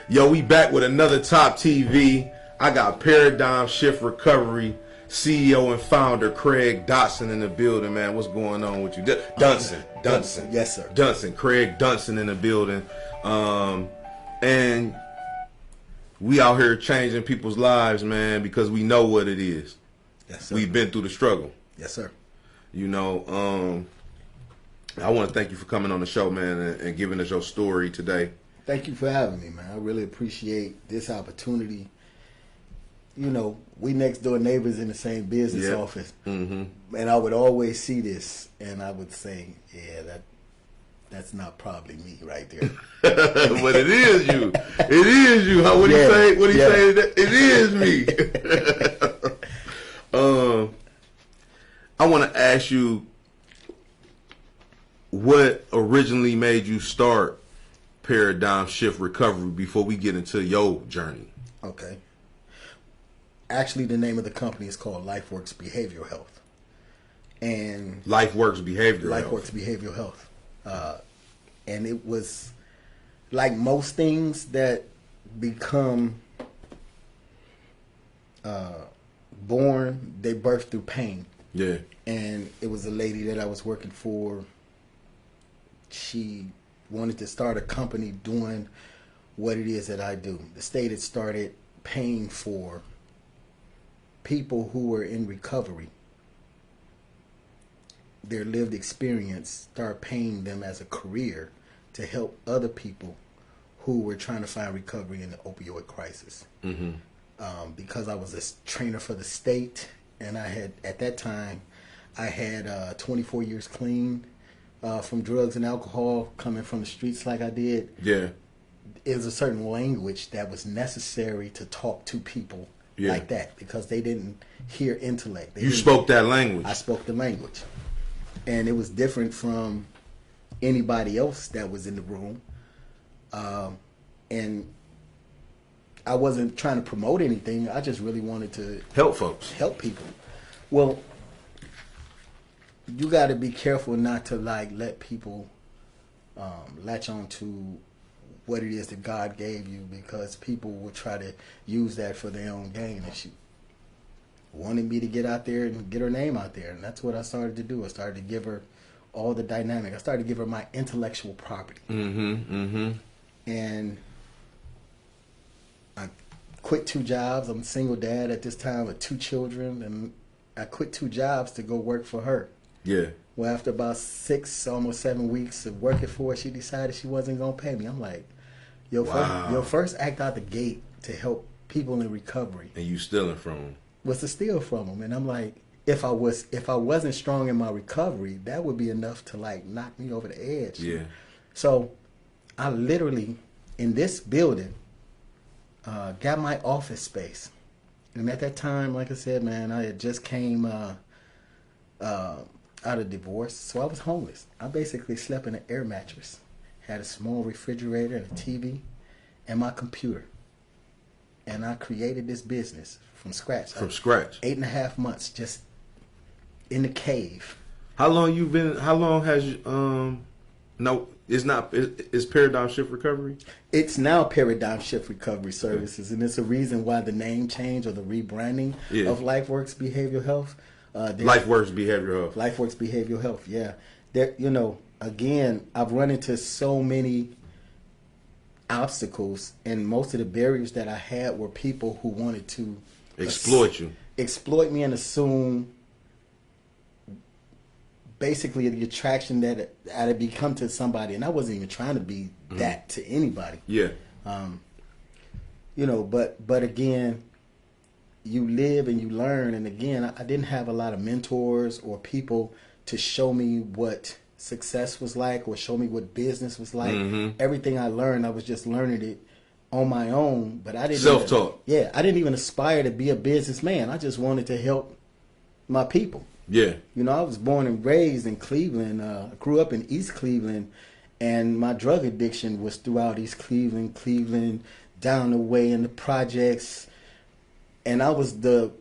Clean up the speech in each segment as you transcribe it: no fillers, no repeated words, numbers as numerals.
Yo, we back with another Top TV. I got Paradigm Shift Recovery CEO and founder Craig Dunson in the building, man. What's going on with you? Dunson. Yes, sir. Dunson. Craig Dunson in the building. And we out here changing people's lives, man, because we know what it is. Yes, sir. We've been through the struggle. Yes, sir. You know, I want to thank you for coming on the show, man, and giving us your story today. Thank you for having me, man. I really appreciate this opportunity. You know, we next door neighbors in the same business office. Mm-hmm. And I would always see this, and I would say, yeah, that's not probably me right there. But it is you. It is you. What do you say? What do you say? It is me. I want to ask you, what originally made you start Paradigm Shift Recovery before we get into your journey? Okay. Actually, the name of the company is called LifeWorks Behavioral Health. And LifeWorks Behavioral Health. And it was like most things that become born, they birth through pain. Yeah. And it was a lady that I was working for. She wanted to start a company doing what it is that I do. The state had started paying for people who were in recovery. Their lived experience, start paying them as a career to help other people who were trying to find recovery in the opioid crisis. Mm-hmm. Because I was a trainer for the state, and I had, at that time, I had 24 years clean from drugs and alcohol, coming from the streets like I did. Yeah. It was a certain language that was necessary to talk to people like that, because they didn't hear intellect. You spoke that language. I spoke the language. And it was different from anybody else that was in the room. And I wasn't trying to promote anything. I just really wanted to help folks, help people. Well, you got to be careful not to let people latch on to what it is that God gave you, because people will try to use that for their own gain. And she wanted me to get out there and get her name out there, and that's what I started to do. I started to give her all the dynamic. I started to give her my intellectual property. Mm-hmm, mm-hmm. And I quit 2 jobs. I'm a single dad at this time with 2 children, and I quit 2 jobs to go work for her. Yeah. Well, after about 6, almost 7 weeks of working for her, she decided she wasn't going to pay me. I'm like, your first act out the gate to help people in recovery. And you stealing from them. Was to steal from them. And I'm like, if I wasn't strong in my recovery, that would be enough to knock me over the edge. Yeah. So I literally, in this building, got my office space. And at that time, like I said, man, I had just came out of divorce, so I was homeless. I basically slept in an air mattress, had a small refrigerator and a TV, and my computer. And I created this business from scratch. From scratch. 8.5 months just in the cave. How long has you, no, it's Paradigm Shift Recovery? It's now Paradigm Shift Recovery Services, and it's a reason why the name change or the rebranding of LifeWorks Behavioral Health. LifeWorks Behavioral Health. LifeWorks Behavioral Health, yeah. There, again, I've run into so many obstacles, and most of the barriers that I had were people who wanted to exploit me and assume basically the attraction that I had become to somebody, and I wasn't even trying to be that to anybody. Yeah. But again, you live and you learn, and again, I didn't have a lot of mentors or people to show me what success was like or show me what business was like. Mm-hmm. Everything I learned, I was just learning it on my own, but I didn't self-taught. I didn't even aspire to be a businessman. I just wanted to help my people. Yeah. I was born and raised in Cleveland. I grew up in East Cleveland, and my drug addiction was throughout East Cleveland, down the way in the projects. And I was the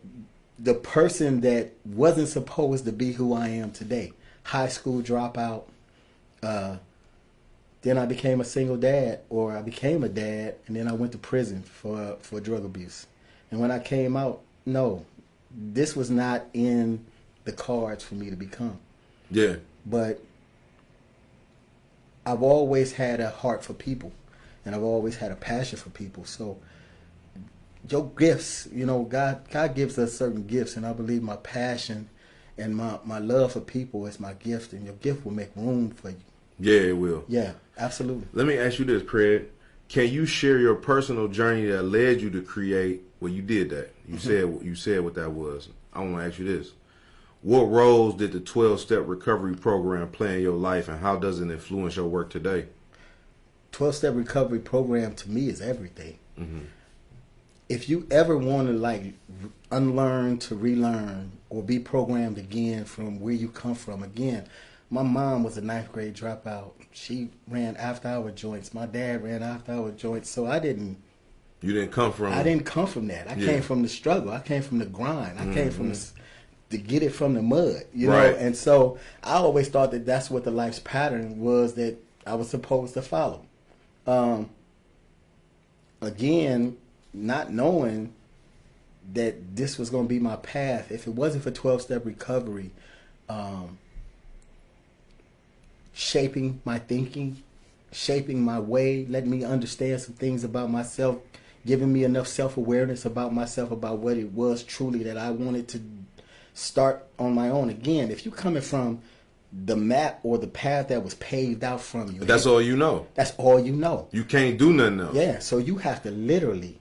person that wasn't supposed to be who I am today. High school dropout, Then I became a single dad, or I became a dad, and then I went to prison for drug abuse. And when I came out, no, this was not in the cards for me to become. Yeah. But I've always had a heart for people, and I've always had a passion for people. So your gifts, you know, God gives us certain gifts, and I believe my passion and my love for people is my gift, and your gift will make room for you. Yeah, it will. Yeah, absolutely. Let me ask you this, Craig. Can you share your personal journey that led you to create? Well, you did that. You said what that was. I want to ask you this: what roles did the 12-step recovery program play in your life, and how does it influence your work today? 12-step recovery program to me is everything. Mm-hmm. If you ever want to like unlearn to relearn or be programmed again from where you come from again. My mom was a 9th grade dropout. She ran after-hour joints. My dad ran after-hour joints. So I didn't. You didn't come from. I didn't come from that. I came from the struggle. I came from the grind. I came from to get it from the mud. You know. And so I always thought that that's what the life's pattern was that I was supposed to follow. Again, not knowing that this was going to be my path. If it wasn't for 12-step recovery. Shaping my thinking, shaping my way, letting me understand some things about myself, giving me enough self-awareness about myself, about what it was truly that I wanted to start on my own. Again, if you're coming from the map or the path that was paved out from you. That's all you know. That's all you know. You can't do nothing else. Yeah, so you have to literally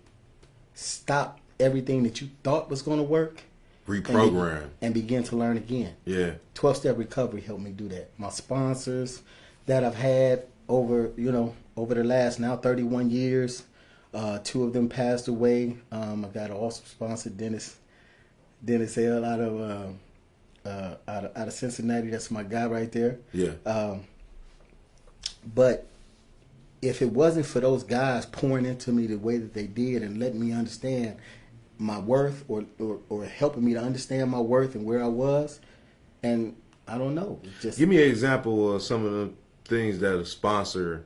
stop everything that you thought was going to work. Reprogram. And begin to learn again. Yeah. 12-step recovery helped me do that. My sponsors that I've had over the last now 31 years, 2 of them passed away. I got an awesome sponsor, Dennis L. out of Cincinnati. That's my guy right there. Yeah. But if it wasn't for those guys pouring into me the way that they did and letting me understand my worth or helping me to understand my worth and where I was, and I don't know. Just give me an example of some of the things that a sponsor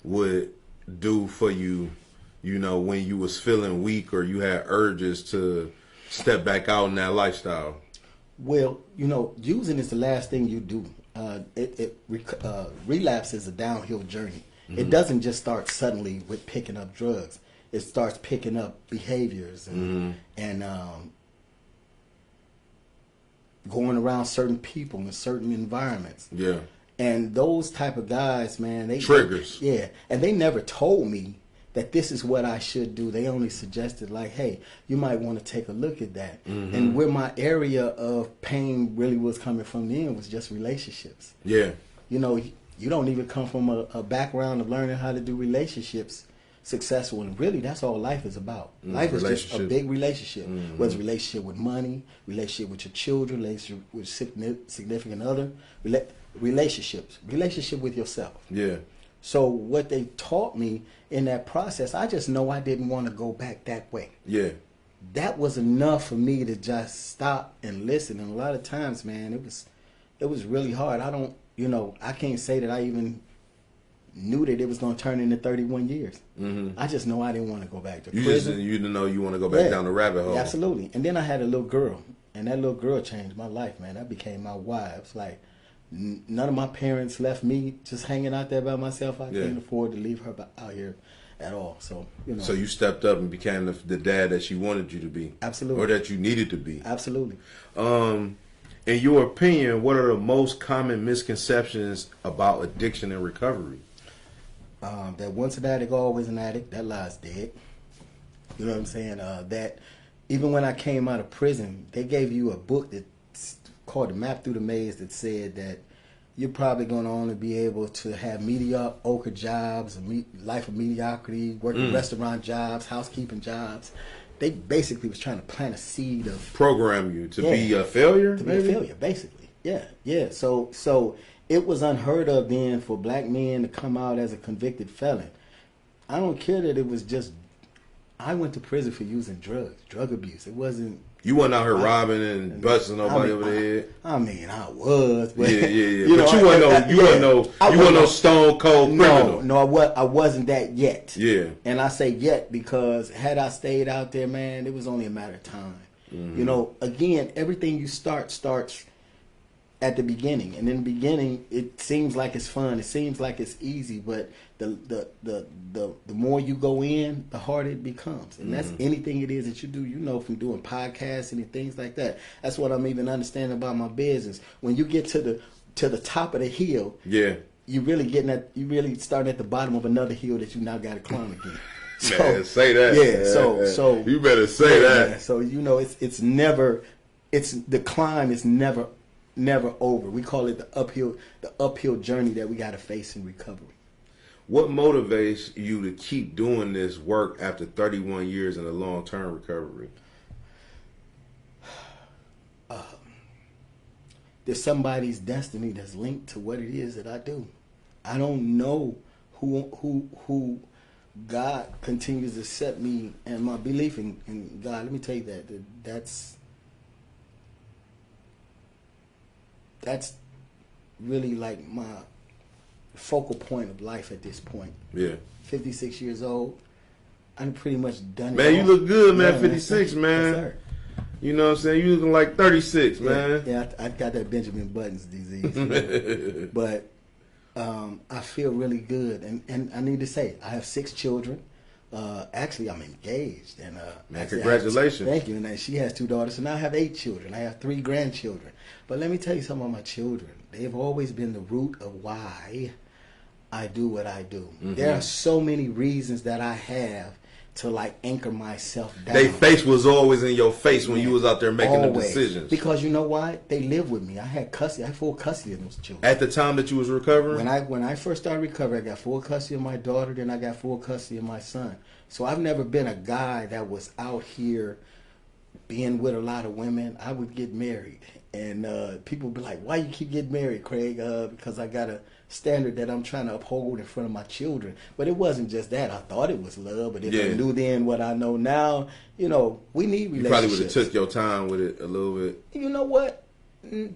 would do for you, you know, when you was feeling weak or you had urges to step back out in that lifestyle. Well, you know, using is the last thing you do. Relapse is a downhill journey. Mm-hmm. It doesn't just start suddenly with picking up drugs. It starts picking up behaviors and going around certain people in certain environments. Yeah. And those type of guys, man, they triggers. And they never told me that this is what I should do. They only suggested like, hey, you might want to take a look at that. Mm-hmm. And where my area of pain really was coming from then was just relationships. Yeah. You know, you don't even come from a background of learning how to do relationships successful, and really that's all life is about. Life is just a big relationship. Whether it's a relationship with money, relationship with your children, relationship with significant other, relationship with yourself. Yeah. So what they taught me in that process, I just know I didn't want to go back that way. Yeah. That was enough for me to just stop and listen. And a lot of times, man, it was really hard. I can't say that I even knew that it was going to turn into 31 years. Mm-hmm. I just know I didn't want to go back to prison. You didn't know you want to go back down the rabbit hole. Absolutely. And then I had a little girl, and that little girl changed my life, man. That became my wife. It's like none of my parents left me just hanging out there by myself. I couldn't afford to leave her out here at all. So, you know. So you stepped up and became the dad that she wanted you to be. Absolutely. Or that you needed to be. Absolutely. In your opinion, what are the most common misconceptions about addiction and recovery? That once an addict, always an addict. That lie's dead. You know what I'm saying? That even when I came out of prison, they gave you a book that's called The Map Through the Maze that said that you're probably going to only be able to have mediocre jobs, a life of mediocrity, working restaurant jobs, housekeeping jobs. They basically was trying to plant a seed of... Program you to be a failure? To be a failure, basically. Yeah. So it was unheard of then for black men to come out as a convicted felon. I don't care that it was just I went to prison for using drugs, drug abuse. It wasn't. You wasn't out here robbing and busting nobody over the head. I was. But, yeah. You but know, you wasn't no stone cold criminal. No, I wasn't that yet. Yeah. And I say yet because had I stayed out there, man, it was only a matter of time. Mm-hmm. You know, again, everything you starts at the beginning, and in the beginning, it seems like it's fun. It seems like it's easy, but the more you go in, the harder it becomes. And that's anything it is that you do. You know, from doing podcasts and things like that. That's what I'm even understanding about my business. When you get to the top of the hill, yeah, you really starting at the bottom of another hill that you now got to climb again. So, man, say that. Yeah. So you better say that. Man, so you know, the climb is never over. We call it the uphill journey that we got to face in recovery. What motivates you to keep doing this work after 31 years in a long-term recovery? There's somebody's destiny that's linked to what it is that I do. I don't know who God continues to set me, and my belief in God. Let me tell you that's really like my focal point of life at this point. Yeah. 56 years old. I'm pretty much done. Man, you look good, man. Yeah, 56, man. Yes, sir. You know what I'm saying? You looking like 36, man. Yeah, I got that Benjamin Buttons disease. You know? But I feel really good. And I need to say, I have 6 children. Actually, I'm engaged. And man, congratulations. Thank you. And she has 2 daughters. So now I have 8 children. I have 3 grandchildren. But let me tell you something about my children. They've always been the root of why I do what I do. Mm-hmm. There are so many reasons that I have to like anchor myself down. Their face was always in your face when you was out there making the decisions. Because you know why? They live with me. I had custody. I had full custody of those children. At the time that you was recovering? When I first started recovering, I got full custody of my daughter, then I got full custody of my son. So I've never been a guy that was out here being with a lot of women. I would get married. And people would be like, why you keep getting married, Craig? Because I got a standard that I'm trying to uphold in front of my children. But it wasn't just that. I thought it was love, but if I knew then what I know now, you know, we need relationships. You probably would have took your time with it a little bit. You know what?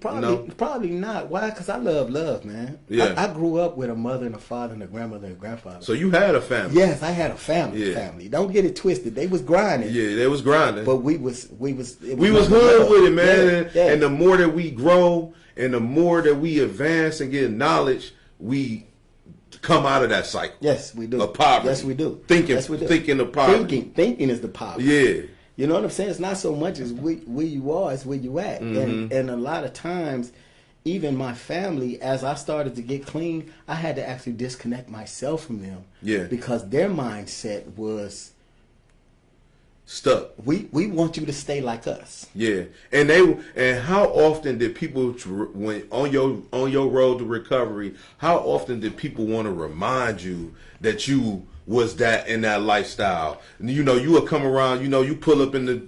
Probably not. Why? Because I love, man. Yeah. I grew up with a mother and a father and a grandmother and a grandfather. So you had a family. Yes, I had a family. Don't get it twisted. They was grinding. Yeah, they was grinding. But we was hood with it, man. Yeah. And the more that we grow and the more that we advance and get knowledge, we come out of that cycle. Yes, we do. Of poverty. Yes, we do. Thinking of poverty. Thinking is the poverty. Yeah. You know what I'm saying? It's not so much as where you are, it's where you at. Mm-hmm. And a lot of times, even my family, as I started to get clean, I had to actually disconnect myself from them. Yeah. Because their mindset was stuck. We want you to stay like us. Yeah. And how often did people, when on your road to recovery, how often did people want to remind you that you was that in that lifestyle? You know, you would come around, you know, you pull up in the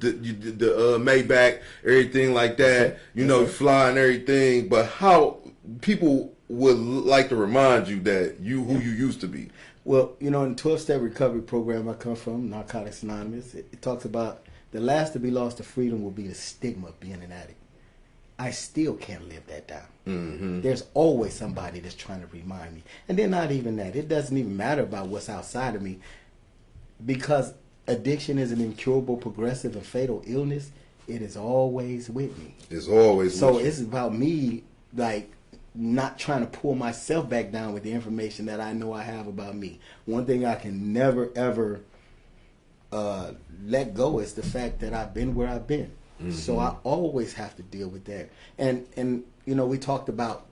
Maybach, everything like that, you know, fly and everything, but how people would like to remind you that who you used to be. Well, you know, in the 12-step recovery program I come from, Narcotics Anonymous, it talks about the last to be lost to freedom will be the stigma of being an addict. I still can't live that down. Mm-hmm. There's always somebody that's trying to remind me. And then not even that. It doesn't even matter about what's outside of me. Because addiction is an incurable, progressive, and fatal illness, it is always with me. It's always so with you. It's about me, like, not trying to pull myself back down with the information that I know I have about me. One thing I can never, ever let go is the fact that I've been where I've been. Mm-hmm. So I always have to deal with that. And you know, we talked about,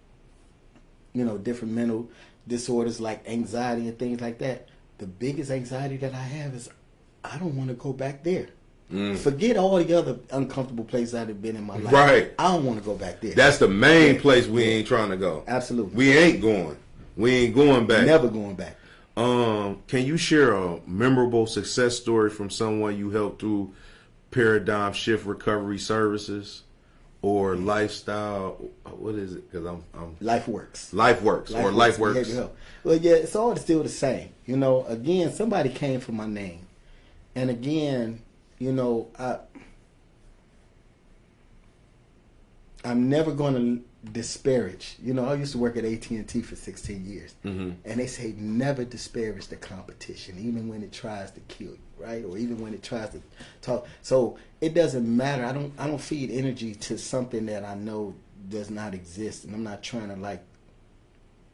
you know, different mental disorders like anxiety and things like that. The biggest anxiety that I have is I don't want to go back there. Forget all the other uncomfortable places I've been in my life. Right. I don't want to go back there. That's the main place we ain't trying to go. Absolutely. We ain't going. We ain't going back. Never going back. Can you share a memorable success story from someone you helped through paradigm shift recovery services or lifestyle? What is it? Because I'm LifeWorks. LifeWorks. Well, yeah, it's all still the same. You know, again, somebody came for my name, And again, you know, I'm never going to disparage. You know, I used to work at AT&T for 16 years, and they say never disparage the competition, even when it tries to kill you, right? Or even when it tries to talk. So it doesn't matter. I don't feed energy to something that I know does not exist, and I'm not trying to like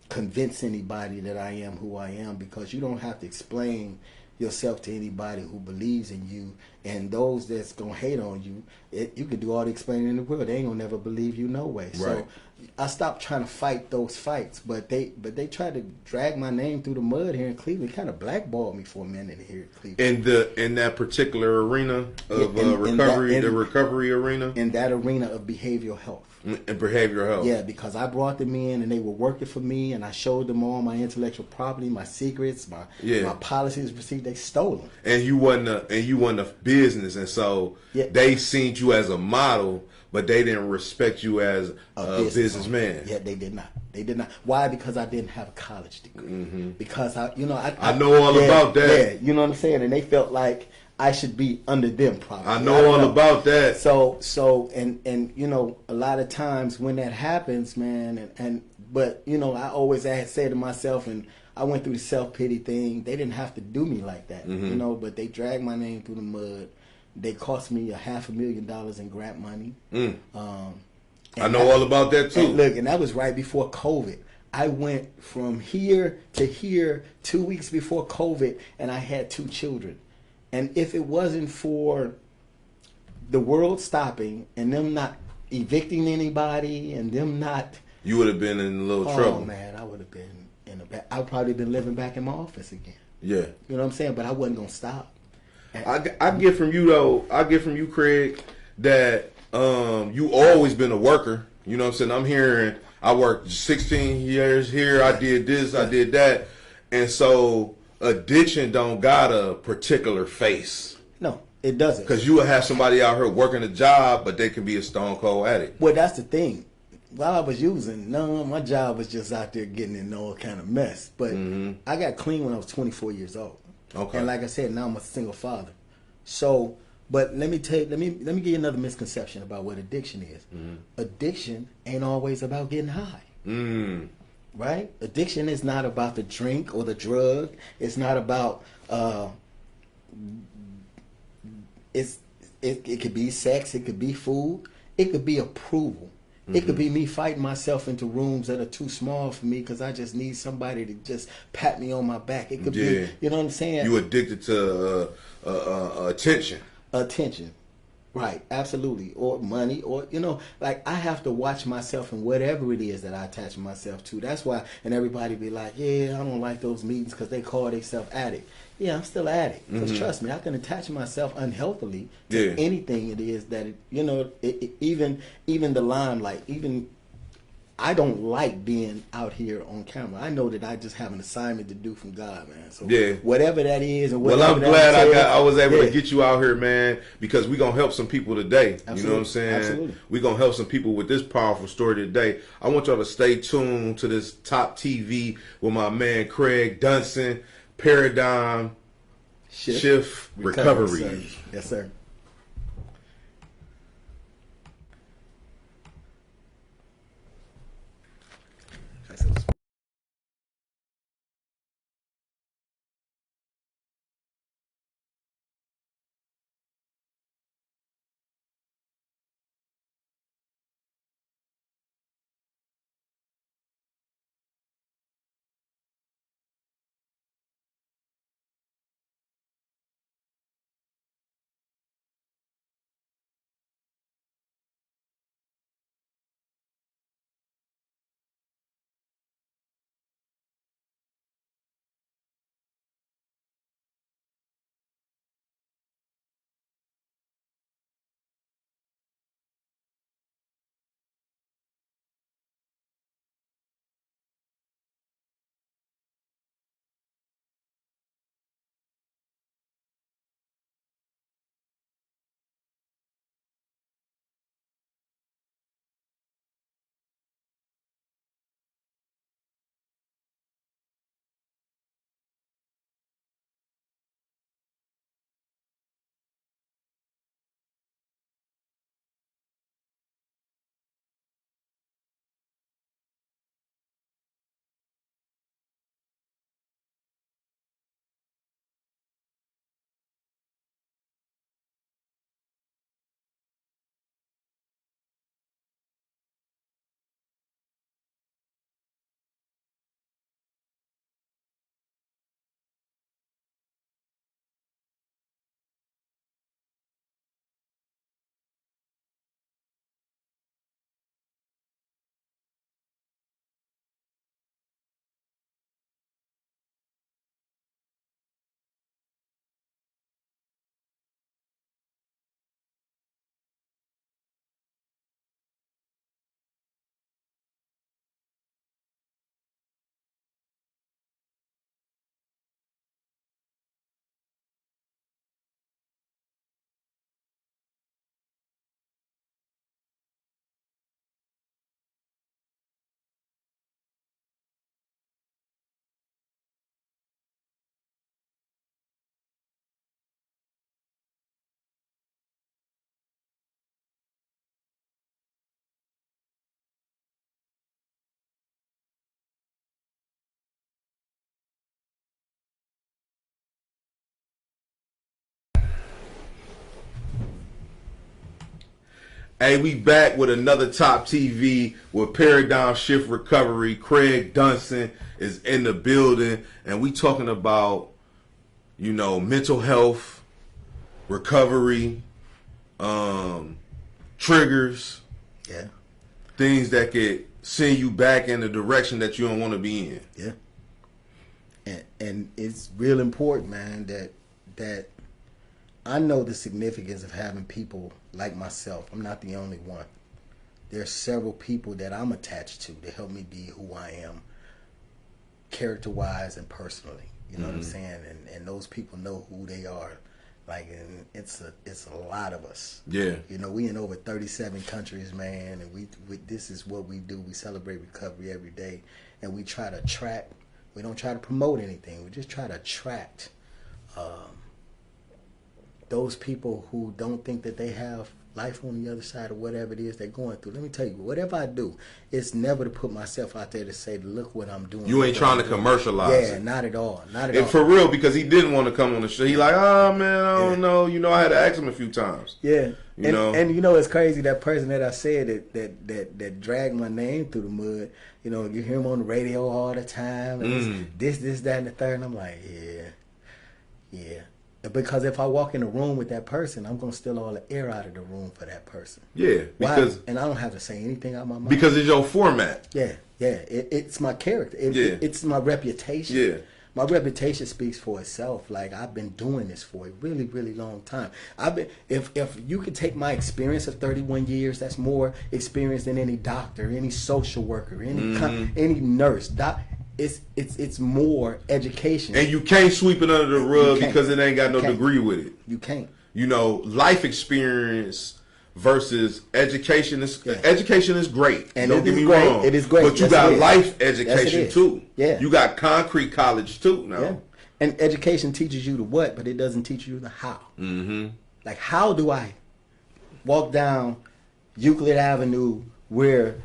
convince anybody that I am who I am, because you don't have to explain yourself to anybody who believes in you. And those that's gonna hate on you, you can do all the explaining in the world, they ain't gonna never believe you no way. Right. So I stopped trying to fight those fights, but they tried to drag my name through the mud here in Cleveland. Kind of blackballed me for a minute here in Cleveland. In that particular arena of recovery, the recovery arena, in that arena of behavioral health. And behavioral health. Yeah, because I brought them in and they were working for me, and I showed them all my intellectual property, my secrets, my policies, procedures. They stole them. And you wasn't a business, and so they seen you as a model, but they didn't respect you as a businessman. Yeah, they did not. They did not. Why? Because I didn't have a college degree. Because I know all about that. Yeah, you know what I'm saying? And they felt like I should be under them, probably. I know all about that. So and you know, a lot of times when that happens, man, but you know, I always said to myself, and I went through the self-pity thing. They didn't have to do me like that, you know, but they dragged my name through the mud. They cost me $500,000 in grant money. I know all about that too. And look, and that was right before COVID. I went from here to here 2 weeks before COVID, and I had 2 children. And if it wasn't for the world stopping and them not evicting anybody and them not... You would have been in a little trouble. Oh, man, I would have been I would probably been living back in my office again. Yeah. You know what I'm saying? But I wasn't going to stop. I get from you, Craig, that you always been a worker. You know what I'm saying? I'm hearing I worked 16 years here. I did this, I did that. And so... addiction don't got a particular face. No, it doesn't. Because you will have somebody out here working a job, but they can be a stone cold addict. Well, that's the thing. While I was using, my job was just out there getting in all kind of mess. But I got clean when I was 24 years old. Okay. And like I said, now I'm a single father. So, but let me give you another misconception about what addiction is. Addiction ain't always about getting high. Right? Addiction is not about the drink or the drug. It's not about it could be sex, it could be food, it could be approval. It could be me fighting myself into rooms that are too small for me because I just need somebody to just pat me on my back. It could be, you know what I'm saying? You addicted to attention. Attention. Right, absolutely. Or money, or, you know, like I have to watch myself in whatever it is that I attach myself to. That's why, and everybody be like, yeah, I don't like those meetings because they call themselves addict. Yeah, I'm still addict. Because trust me, I can attach myself unhealthily to anything it is that, you know, even the limelight, even... I don't like being out here on camera. I know that I just have an assignment to do from God, man. So whatever that is, and whatever. Well, I'm glad I was able to get you out here, man, because we're gonna help some people today. Absolutely. You know what I'm saying? Absolutely. We're gonna help some people with this powerful story today. I want y'all to stay tuned to this Top TV with my man Craig Dunson, Paradigm Shift Recovery. Yes, sir. Hey, we back with another Top TV with Paradigm Shift Recovery. Craig Dunson is in the building, and we talking about, mental health, recovery, triggers, Yeah. things that could send you back in the direction that you don't want to be in. Yeah. And it's real important, man, that I know the significance of having people like myself. I'm not the only one. There are several people that I'm attached to help me be who I am, character-wise and personally. You know what I'm saying? And those people know who they are. Like, and it's a lot of us. Yeah. We in over 37 countries, man, and we this is what we do. We celebrate recovery every day, and we try to attract. We don't try to promote anything. We just try to attract those people who don't think that they have life on the other side of whatever it is they're going through. Let me tell you, whatever I do, it's never to put myself out there to say, look what I'm doing. You ain't trying to commercialize it. it. Not at all. Not at all. For real, because he didn't want to come on the show. He like, oh, man, I don't know. I had to ask him a few times. Yeah. And it's crazy, that person that I said that dragged my name through the mud, you hear him on the radio all the time, and this, that, and the third, and I'm like, yeah. Because if I walk in a room with that person, I'm going to steal all the air out of the room for that person. Yeah. And I don't have to say anything out of my mouth. Because it's your format. Yeah. It's my character. It's my reputation. Yeah. My reputation speaks for itself. Like, I've been doing this for a really, really long time. If you could take my experience of 31 years, that's more experience than any doctor, any social worker, any nurse. It's more education. And you can't sweep it under the rug because it ain't got no degree with it. You can't. Life experience versus education is great. And don't get me wrong. It is great. But you got life education too. Yeah. You got concrete college too now. Yeah. And education teaches you the what, but it doesn't teach you the how. Mm-hmm. Like, how do I walk down Euclid Avenue where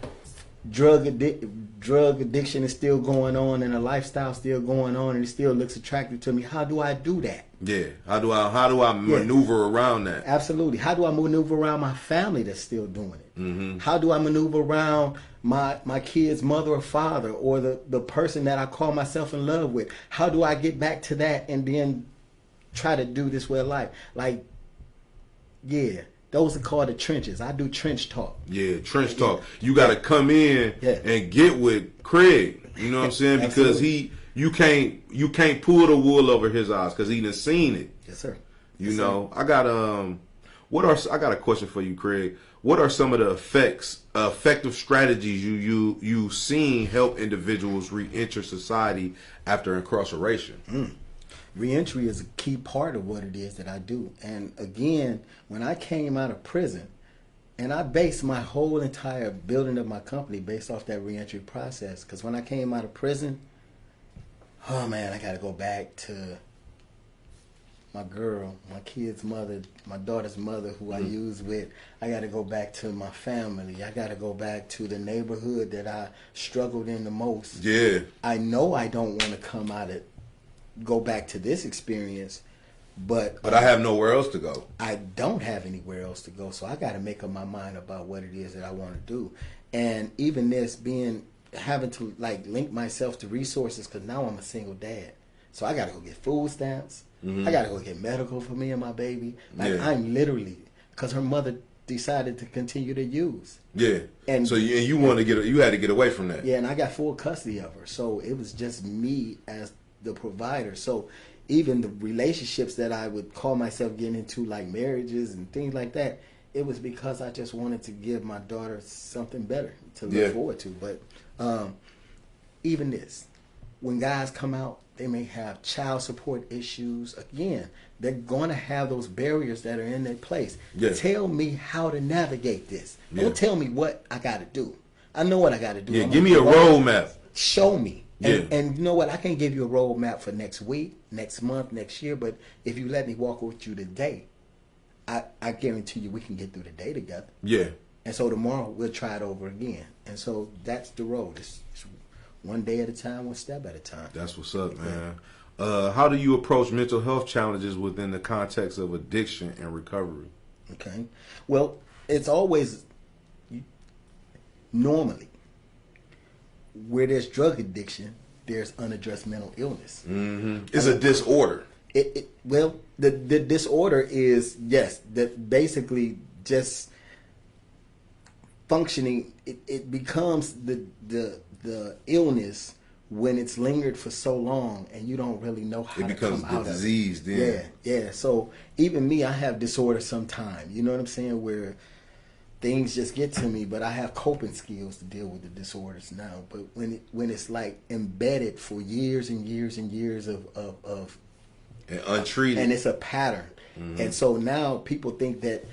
drug addiction is still going on and a lifestyle still going on and it still looks attractive to me? How do I do that? Yeah. How do I maneuver around that? Absolutely. How do I maneuver around my family that's still doing it? Mm-hmm. How do I maneuver around my kid's mother or father, or the person that I call myself in love with? How do I get back to that and then try to do this way of life? Like, yeah. Those are called the trenches. I do trench talk. Yeah, trench talk. You got to come in and get with Craig. You know what I'm saying? Because you can't pull the wool over his eyes because he done seen it. Yes, sir. I got I got a question for you, Craig. What are some of the effective strategies you seen help individuals re-enter society after incarceration? Reentry is a key part of what it is that I do. And again, when I came out of prison, and I based my whole entire building of my company based off that reentry process. Because when I came out of prison, oh man, I got to go back to my girl, my kid's mother, my daughter's mother, who I used with. I got to go back to my family. I got to go back to the neighborhood that I struggled in the most. Yeah. I know I don't want to go back to this experience, but I have nowhere else to go. I don't have anywhere else to go, so I got to make up my mind about what it is that I want to do. And even this having to link myself to resources, because now I'm a single dad, so I got to go get food stamps. I got to go get medical for me and my baby. I'm literally, because her mother decided to continue to use. Yeah. And so you had to get away from that. Yeah, and I got full custody of her, so it was just me as the provider. So even the relationships that I would call myself getting into, like marriages and things like that, it was because I just wanted to give my daughter something better to look forward to. But even this, when guys come out, they may have child support issues. Again, they're going to have those barriers that are in their place. Yeah. Tell me how to navigate this. Don't tell me what I got to do. I know what I got to do. Yeah, give me a roadmap. Show me. And you know what? I can't give you a roadmap for next week, next month, next year. But if you let me walk with you today, I guarantee you we can get through the day together. Yeah. And so tomorrow we'll try it over again. And so that's the road. It's one day at a time, one step at a time. That's what's up, man. How do you approach mental health challenges within the context of addiction and recovery? Okay. Well, it's always normally where there's drug addiction, there's unaddressed mental illness. It's a disorder. Well, the disorder is, yes, that basically just functioning. It becomes the illness when it's lingered for so long and you don't really know how It to becomes come the out disease of it. then. Yeah. So even me, I have disorder sometimes. You know what I'm saying? Where things just get to me, but I have coping skills to deal with the disorders now. But when it's like embedded for years and years and years of And untreated. and it's a pattern. And so now people think that,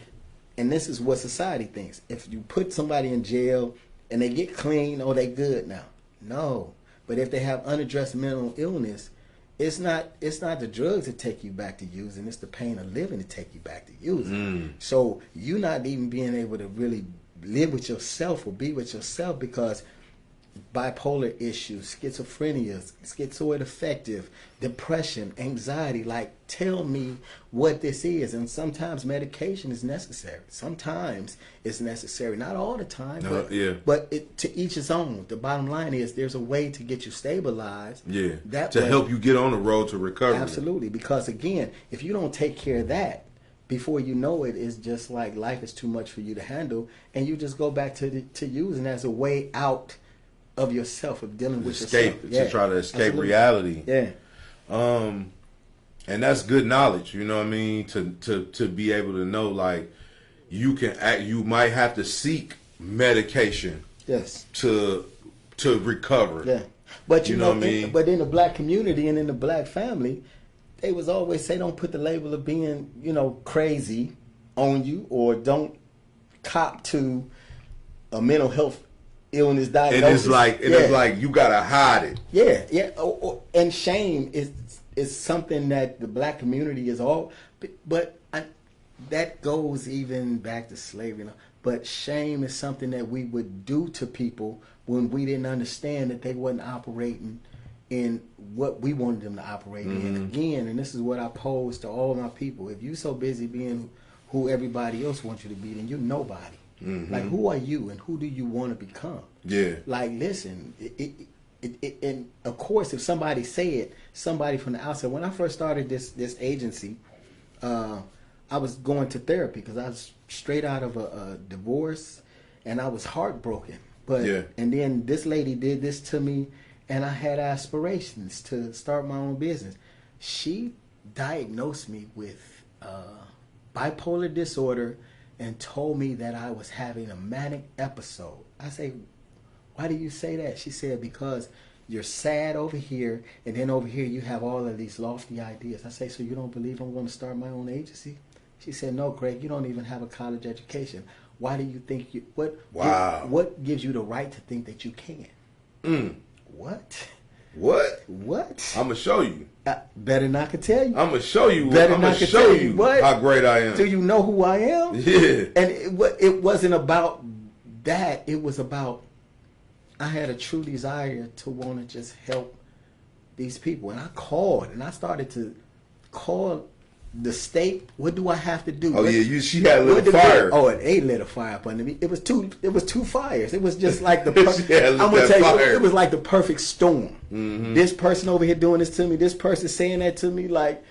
and this is what society thinks, if you put somebody in jail and they get clean, oh, they good now. No. But if they have unaddressed mental illness, it's not the drugs that take you back to using, it's the pain of living that take you back to using. So you're not even being able to really live with yourself or be with yourself because bipolar issues, schizophrenia, schizoid affective, depression, anxiety. Like, tell me what this is. And sometimes medication is necessary. Sometimes it's necessary. Not all the time, but to each his own. The bottom line is there's a way to get you stabilized. Yeah. That to way, help you get on the road to recovery. absolutely. Because again, if you don't take care of that, before you know it, it's just like life is too much for you to handle, and you just go back to using as a way out of yourself, of dealing with escape, yourself. to try to escape absolutely. reality. Yeah. And that's good knowledge, you know what I mean? To be able to know, like, you might have to seek medication Yes. to recover. Yeah. But you know what I mean? but in the black community and in the black family, they was always say don't put the label of being, crazy on you, or don't cop to a mental health illness diagnosis. And it's like you gotta hide it. Yeah. And shame is something that the black community is all, but that goes even back to slavery. But shame is something that we would do to people when we didn't understand that they wasn't operating in what we wanted them to operate in. Again, and this is what I pose to all my people: if you so busy being who everybody else wants you to be, then you're nobody. Like, who are you and who do you want to become? Yeah. Like, listen, and of course, if somebody from the outside, when I first started this agency, I was going to therapy because I was straight out of a divorce and I was heartbroken. And then this lady did this to me, and I had aspirations to start my own business. She diagnosed me with bipolar disorder and told me that I was having a manic episode. I say, why do you say that? She said, because you're sad over here, and then over here you have all of these lofty ideas. I say, so you don't believe I'm going to start my own agency? She said, no, Craig, you don't even have a college education. Why do you think you, what gives you the right to think that you can? What? I'm going to show you. Better not could tell you. I'm going to show you. Better not could tell you how great I am. Do you know who I am? Yeah. And it wasn't about that. It was about, I had a true desire to want to just help these people. And I called, and I started to call the state. What do I have to do? Oh, yeah, she had a little fire. It lit a fire up under me. It was two fires. It was just like the I'm gonna tell you, it was like the perfect storm. This person over here doing this to me, this person saying that to me, like,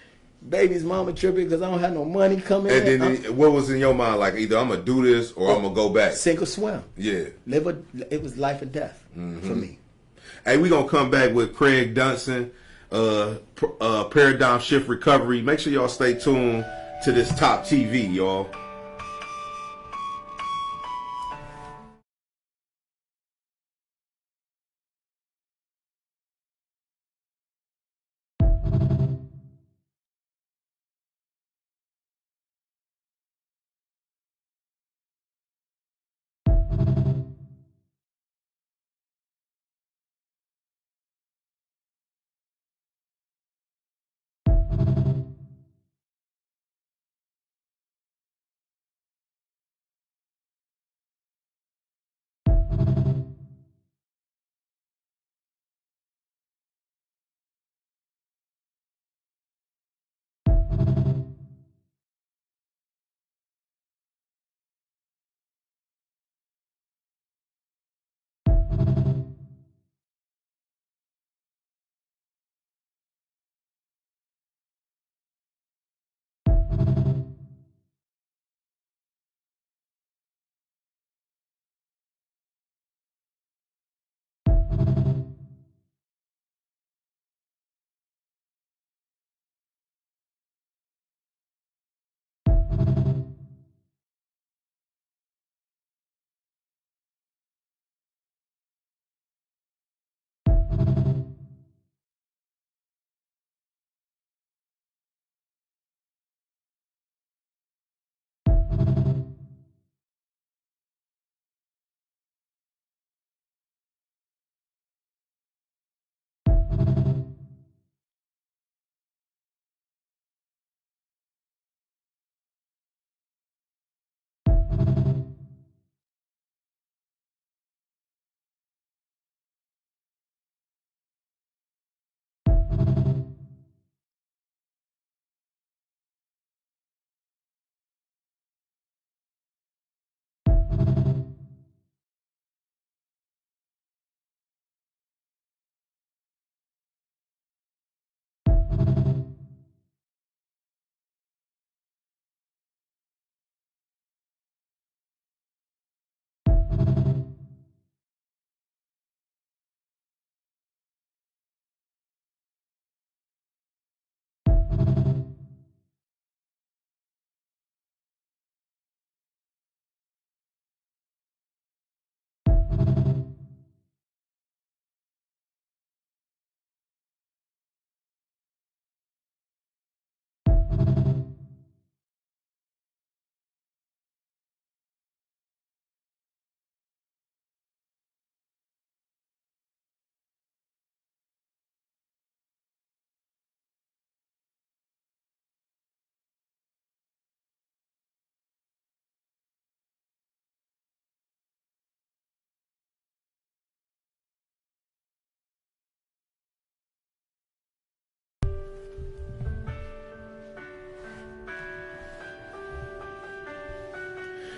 baby's mama tripping because I don't have no money coming in. And then what was in your mind? Like, either I'm gonna do this or I'm gonna go back. Sink or swim. Yeah. It was life or death for me. Hey, we gonna come back with Craig Dunson, Paradigm Shift Recovery. Make sure y'all stay tuned to this Top TV, y'all.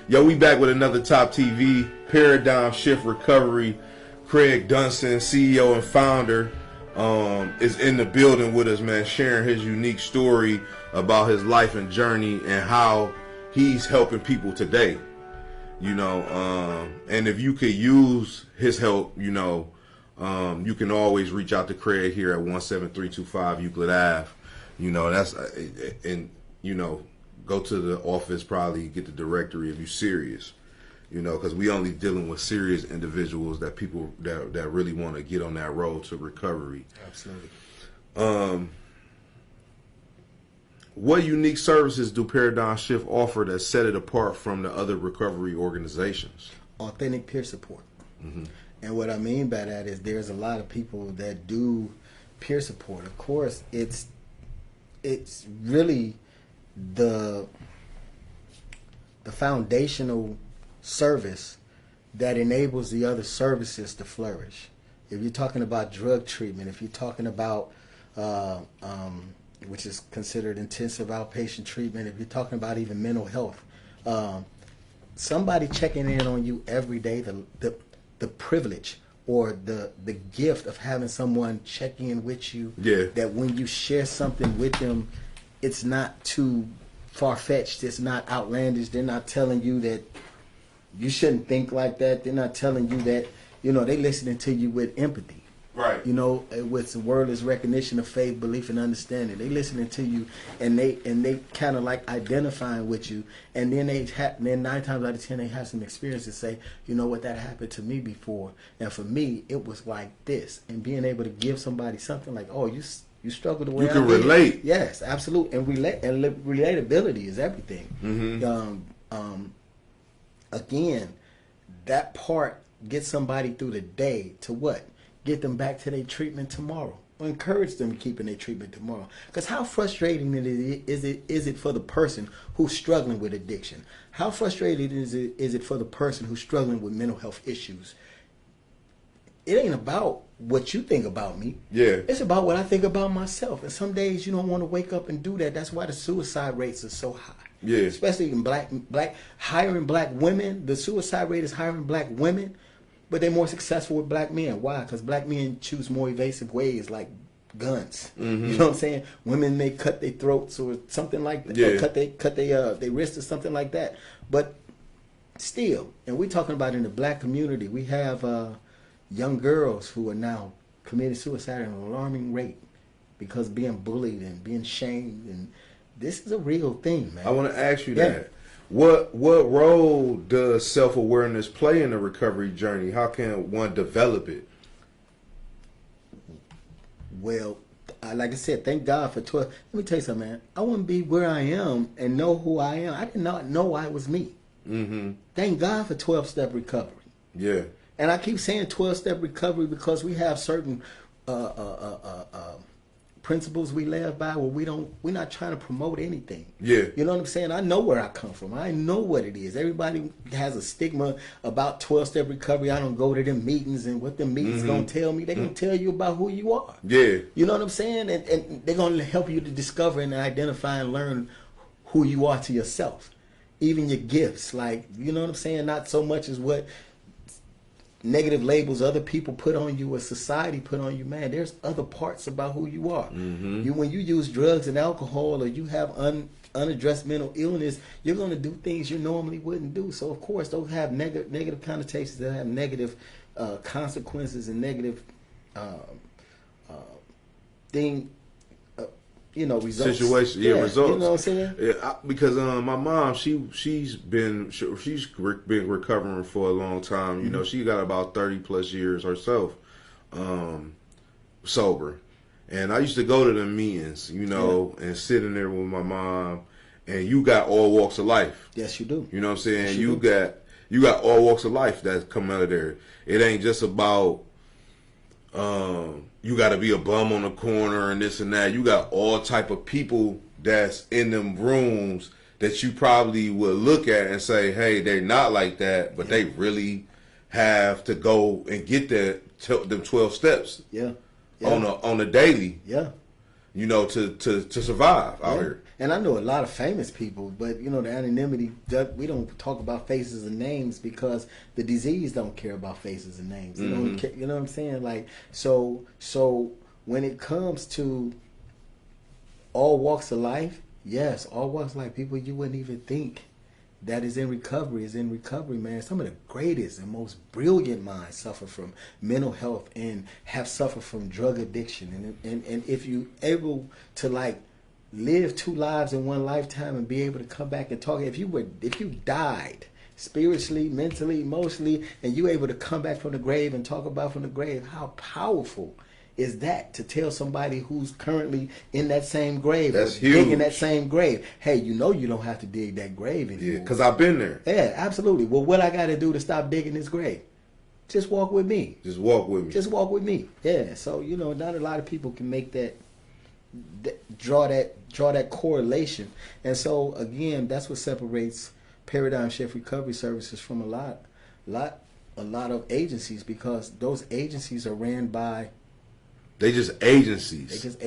Yo, we back with another Top TV Paradigm Shift Recovery. Craig Dunson, CEO and founder, is in the building with us, man, sharing his unique story about his life and journey and how he's helping people today. You know, and if you could use his help, you know, you can always reach out to Craig here at 17325 Euclid Ave. You know, that's and you know, go to the office, probably get the directory if you're serious. You know, because we only dealing with serious individuals, that people that really want to get on that road to recovery. Absolutely. What unique services do Paradigm Shift offer that set it apart from the other recovery organizations? Authentic peer support. Mm-hmm. And what I mean by that is there's a lot of people that do peer support. Of course, it's really the foundational service that enables the other services to flourish. If you're talking about drug treatment, if you're talking about which is considered intensive outpatient treatment, if you're talking about even mental health, somebody checking in on you every day, the privilege or the gift of having someone check in with you, that when you share something with them, it's not too far-fetched, it's not outlandish, they're not telling you that you shouldn't think like that, they're not telling you that, you know, they listening to you with empathy. Right. You know, with some wordless recognition of faith, belief, and understanding. They listening to you, and they kind of like identifying with you, and then then 9 times out of 10 they have some experience to say, you know what, that happened to me before, and for me it was like this, and being able to give somebody something like, oh, you struggle the way you I can did. relate. Yes, absolutely, and relatability is everything. Mm-hmm. Again, that part gets somebody through the day to what? Get them back to their treatment tomorrow. Or encourage them keeping their treatment tomorrow. Because how frustrating is it for the person who's struggling with addiction? How frustrating is it for the person who's struggling with mental health issues? It ain't about what you think about me. Yeah. It's about what I think about myself. And some days you don't want to wake up and do that. That's why the suicide rates are so high. Yeah. Especially in hiring black women. The suicide rate is higher in black women, but they're more successful with black men. Why? Because black men choose more evasive ways, like guns. Mm-hmm. You know what I'm saying? Women may cut their throats or something like that. Yeah. Or cut their wrists or something like that. But still, and we're talking about in the black community, we have young girls who are now committing suicide at an alarming rate because being bullied and being shamed, and this is a real thing, man. I want to ask you that. What role does self-awareness play in the recovery journey? How can one develop it? Well, like I said, thank God for 12. Let me tell you something, man. I wouldn't be where I am and know who I am. I did not know I was me. Mm-hmm. Thank God for 12-step recovery. Yeah. And I keep saying 12-step recovery because we have certain principles we live by where we're not trying to promote anything. Yeah. You know what I'm saying? I know where I come from. I know what it is. Everybody has a stigma about 12-step recovery. I don't go to them meetings, and what them meetings gonna tell me, they're gonna tell you about who you are. Yeah. You know what I'm saying? And they're gonna help you to discover and identify and learn who you are to yourself. Even your gifts, like, you know what I'm saying? Not so much as what negative labels other people put on you or society put on you. Man, there's other parts about who you are. Mm-hmm. When you use drugs and alcohol, or you have unaddressed mental illness, you're going to do things you normally wouldn't do. So of course those have negative connotations, that have negative consequences and negative results. Situation, results. You know what I'm saying? Yeah, because my mom, she's been recovering for a long time. You know, she got about 30+ years herself, sober. And I used to go to the meetings, you know, and sit in there with my mom. And you got all walks of life. Yes, you do. You know what I'm saying? Yes, you got all walks of life that's come out of there. It ain't just about you got to be a bum on the corner and this and that. You got all type of people that's in them rooms that you probably would look at and say, hey, they're not like that, but they really have to go and get them 12 steps. Yeah. On a daily. Yeah. to survive out here. And I know a lot of famous people, but the anonymity, we don't talk about faces and names because the disease don't care about faces and names. They don't care, you know what I'm saying? Like, so when it comes to all walks of life, yes, all walks of life, people you wouldn't even think that is in recovery, man. Some of the greatest and most brilliant minds suffer from mental health and have suffered from drug addiction. And if you able to like live two lives in one lifetime and be able to come back and talk, if you died spiritually, mentally, emotionally, and you able to come back from the grave and talk about from the grave, how powerful is that to tell somebody who's currently in that same grave, that's or digging that same grave, hey, you don't have to dig that grave anymore. Yeah, because I've been there. Yeah, absolutely. Well, what I got to do to stop digging this grave? Just walk with me. Just walk with me. Just walk with me. Yeah. So not a lot of people can make that draw that correlation, and so again, that's what separates Paradigm Shift Recovery Services from a lot of agencies, because those agencies are ran by. They just agencies.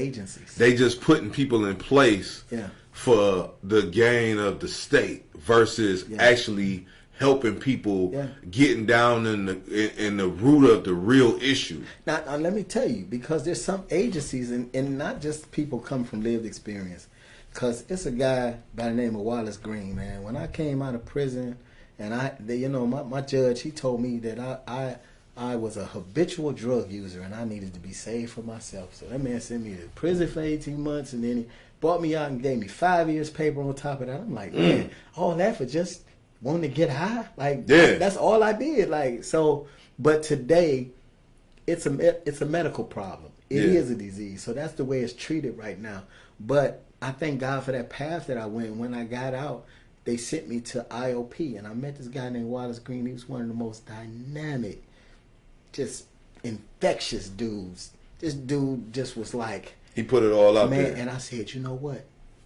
They just putting people in place for the gain of the state versus actually helping people getting down in the root of the real issue. Now let me tell you, because there's some agencies, and not just people come from lived experience. Because it's a guy by the name of Wallace Green, man. When I came out of prison, and my judge, he told me that I was a habitual drug user and I needed to be saved for myself. So that man sent me to prison for 18 months, and then he brought me out and gave me 5 years paper on top of that. I'm like, man, all that for just wanting to get high? Like, that's all I did. Like, so, but today, it's a medical problem. It is a disease. So that's the way it's treated right now. But I thank God for that path that I went. When I got out, they sent me to IOP, and I met this guy named Wallace Green. He was one of the most dynamic, just infectious dudes. This dude just was like, he put it all out there. And I said, you know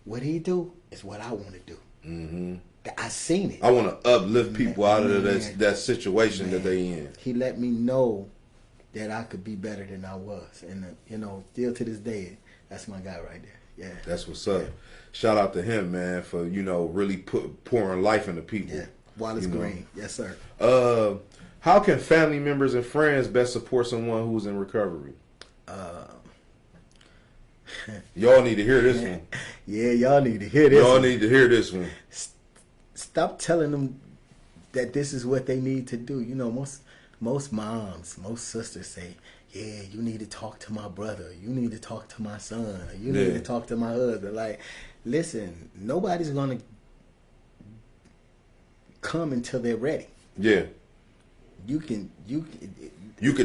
what he do is what I want to do. Mm-hmm. I seen it. I want to uplift people out of that situation that they in. He let me know that I could be better than I was, and still to this day, that's my guy right there. Yeah, that's what's up. Shout out to him, man, for really pouring life into people. Yeah, Wallace Green. Yes, sir. How can family members and friends best support someone who's in recovery? Y'all need to hear this one. Yeah, y'all need to hear this. Y'all need to hear this one. Stop telling them that this is what they need to do. Most moms, most sisters say, yeah, you need to talk to my brother. You need to talk to my son. You need to talk to my husband. Like, listen, nobody's going to come until they're ready. Yeah. You can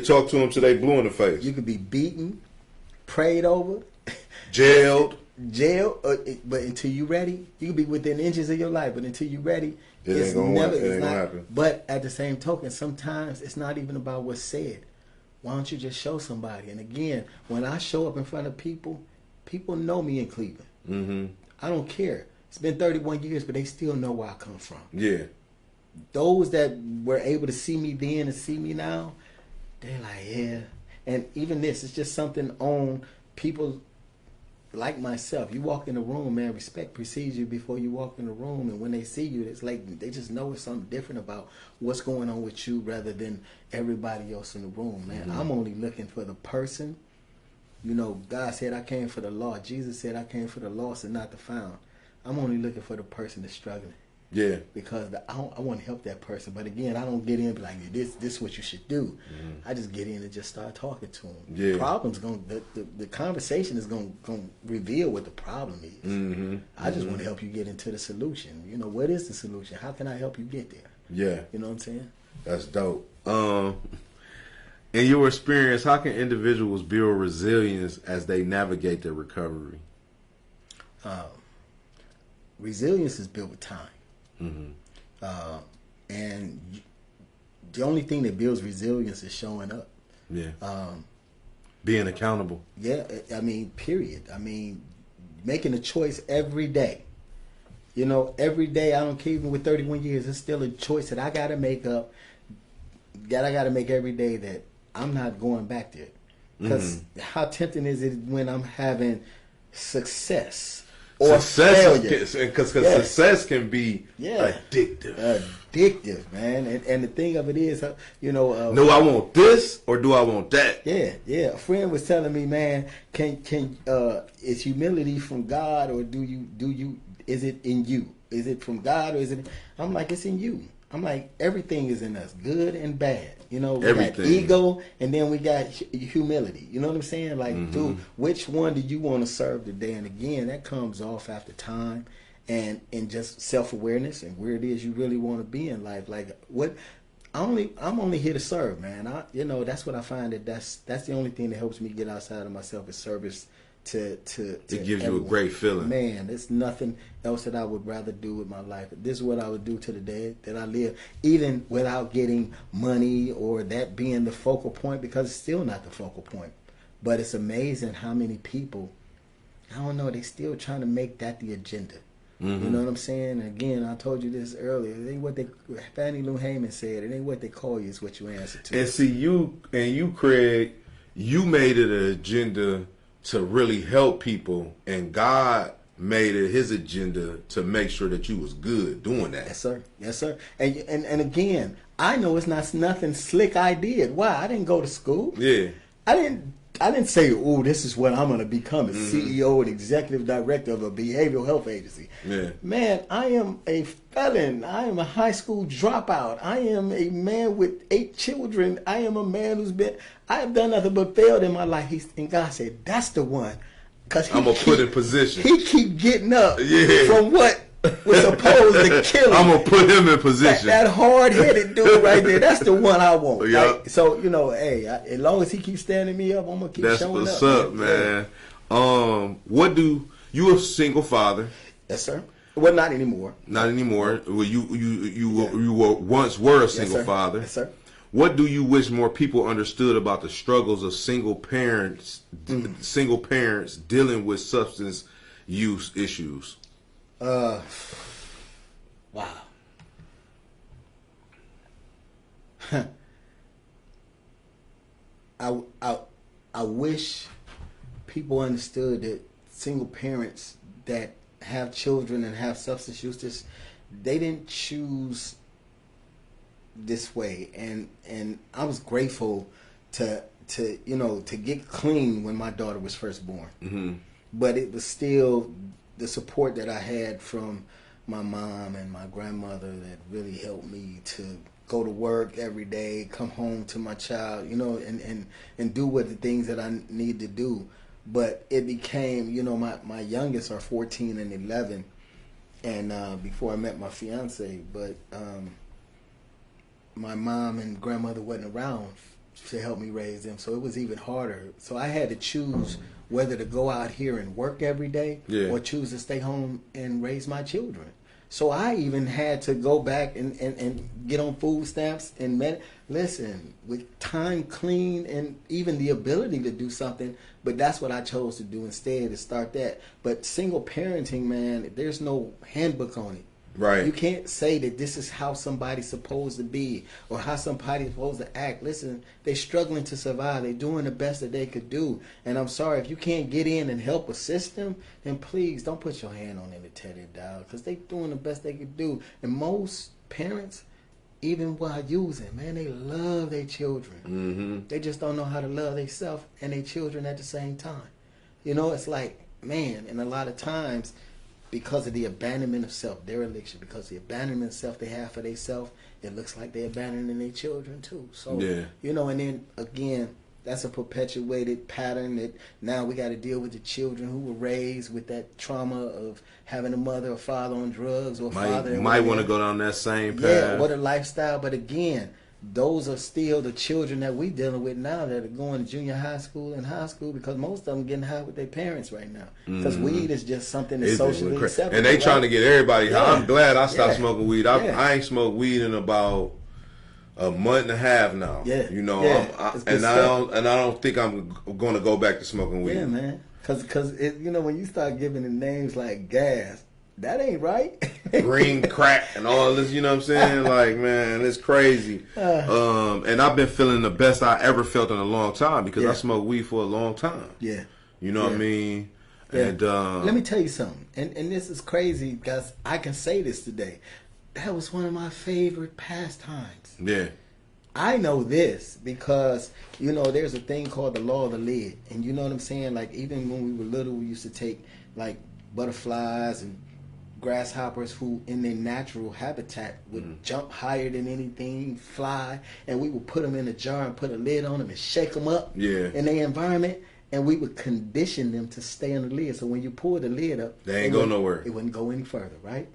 talk to them till they blue in the face. You could be beaten, prayed over, jailed, but until you ready, you can be within inches of your life. But until you ready, it's never gonna happen. But at the same token, sometimes it's not even about what's said. Why don't you just show somebody? And again, when I show up in front of people, people know me in Cleveland. Mm-hmm. I don't care. It's been 31 years, but they still know where I come from. Yeah. Those that were able to see me then and see me now, they're like, yeah. And even this, it's just something on people like myself. You walk in the room, man, respect precedes you before you walk in the room. And when they see you, it's like they just know it's something different about what's going on with you rather than everybody else in the room, man. Mm-hmm. I'm only looking for the person. God said I came for the law. Jesus said I came for the lost and not the found. I'm only looking for the person that's struggling. Yeah. Because I want to help that person. But again, I don't get in and be like, this is what you should do. Mm-hmm. I just get in and just start talking to them. Yeah. The conversation is going to reveal what the problem is. Mm-hmm. I just want to help you get into the solution. What is the solution? How can I help you get there? Yeah. You know what I'm saying? That's dope. In your experience, how can individuals build resilience as they navigate their recovery? Resilience is built with time. Mm-hmm. And the only thing that builds resilience is showing up. Yeah. Being accountable. Yeah. Period. Making a choice every day. Every day, I don't care, even with 31 years, it's still a choice that I got to make every day that I'm not going back there. Because how tempting is it when I'm having success or failure. Because success can be Yeah. addictive. Addictive, man. And the thing of it is, No, I want this or do I want that? Yeah. A friend was telling me, man, is humility from God or is it in you? Is it from God or is it? I'm like, it's in you. I'm like, everything is in us, good and bad. We Everything. got ego and then we got humility. You know what I'm saying? Like, dude, which one do you want to serve today? And again, that comes off after time and just self-awareness and where it is you really want to be in life. Like, I'm only here to serve, man. That's what I find that's the only thing that helps me get outside of myself is service to It gives you a everyone. great feeling. Man, there's nothing else that I would rather do with my life. This is what I would do to the day that I live, even without getting money or that being the focal point, because it's still not the focal point. But it's amazing how many people, I don't know, they still trying to make that the agenda. You know what I'm saying? And again, I told you this earlier. It ain't what Fannie Lou Hamer said. It ain't what they call you, it's what you answer to. And see, you, Craig, you made it an agenda to really help people, and God made it his agenda to make sure that you was good doing that. Yes, sir. And again, I know it's nothing slick I did. Why? I didn't go to school. Yeah. I didn't say, oh, this is what I'm going to become, a CEO and executive director of a behavioral health agency. Yeah. Man, I am a felon. I am a high school dropout. I am a man with 8 children. I am a man I have done nothing but failed in my life. And God said, that's the one. I'm going to put in position. He keep getting up from what was supposed to kill him. I'm going to put him in position. That hard-headed dude right there, that's the one I want. Yep. Like, so, hey, as long as he keeps standing me up, I'm going to keep showing up. That's what's up, man. You a single father? Yes, sir. Well, not anymore. Not anymore. Well, you once were a single father. Yes, sir. What do you wish more people understood about the struggles of single parents dealing with substance use issues? Wow. I wish people understood that single parents that have children and have substance use, they didn't choose this way, and I was grateful to get clean when my daughter was first born. But it was still the support that I had from my mom and my grandmother that really helped me to go to work every day, come home to my child, and do what the things that I need to do. But it became, my youngest are 14 and 11, and before I met my fiance, but my mom and grandmother wasn't around to help me raise them, so it was even harder. So I had to choose whether to go out here and work every day or choose to stay home and raise my children. So I even had to go back and get on food stamps and listen, with time, clean, and even the ability to do something. But that's what I chose to do instead, to start that. But single parenting, man, there's no handbook on it. Right. You can't say that this is how somebody's supposed to be or how somebody's supposed to act. Listen, they're struggling to survive. They're doing the best that they could do. And I'm sorry, if you can't get in and help assist them, then please don't put your hand on them to tear them down, because they're doing the best they could do. And most parents, even while using, man, they love their children. They just don't know how to love themselves and their children at the same time. It's like, man, and a lot of times, because of the abandonment of self, dereliction, because the abandonment of self they have for themselves, it looks like they're abandoning their children too. So, and then again, that's a perpetuated pattern that now we got to deal with the children who were raised with that trauma of having a mother or father on drugs, or father might want to go down that same path. Yeah, what a lifestyle. But again, those are still the children that we dealing with now that are going to junior high school and high school, because most of them getting high with their parents right now. Because weed is just something that's socially acceptable. And they trying to get everybody high. I'm glad I stopped smoking weed. I ain't smoked weed in about a month and a half now. Yeah. I don't think I'm going to go back to smoking weed. Yeah, man. Because when you start giving the names like gas, that ain't right. Green crack and all this, you know what I'm saying? Like, man, it's crazy. And I've been feeling the best I ever felt in a long time, because I smoked weed for a long time. Yeah. You know what I mean? Yeah. And Let me tell you something, and this is crazy because I can say this today. That was one of my favorite pastimes. yeah, I know this because, you know, there's a thing called the law of the lid. And you know what I'm saying? Like, even when we were little, we used to take, like, butterflies and grasshoppers who, in their natural habitat, would jump higher than anything, fly, and we would put them in a jar and put a lid on them and shake them up in their environment. And we would condition them to stay on the lid. So when you pull the lid up, they ain't go nowhere. It wouldn't go any further, right?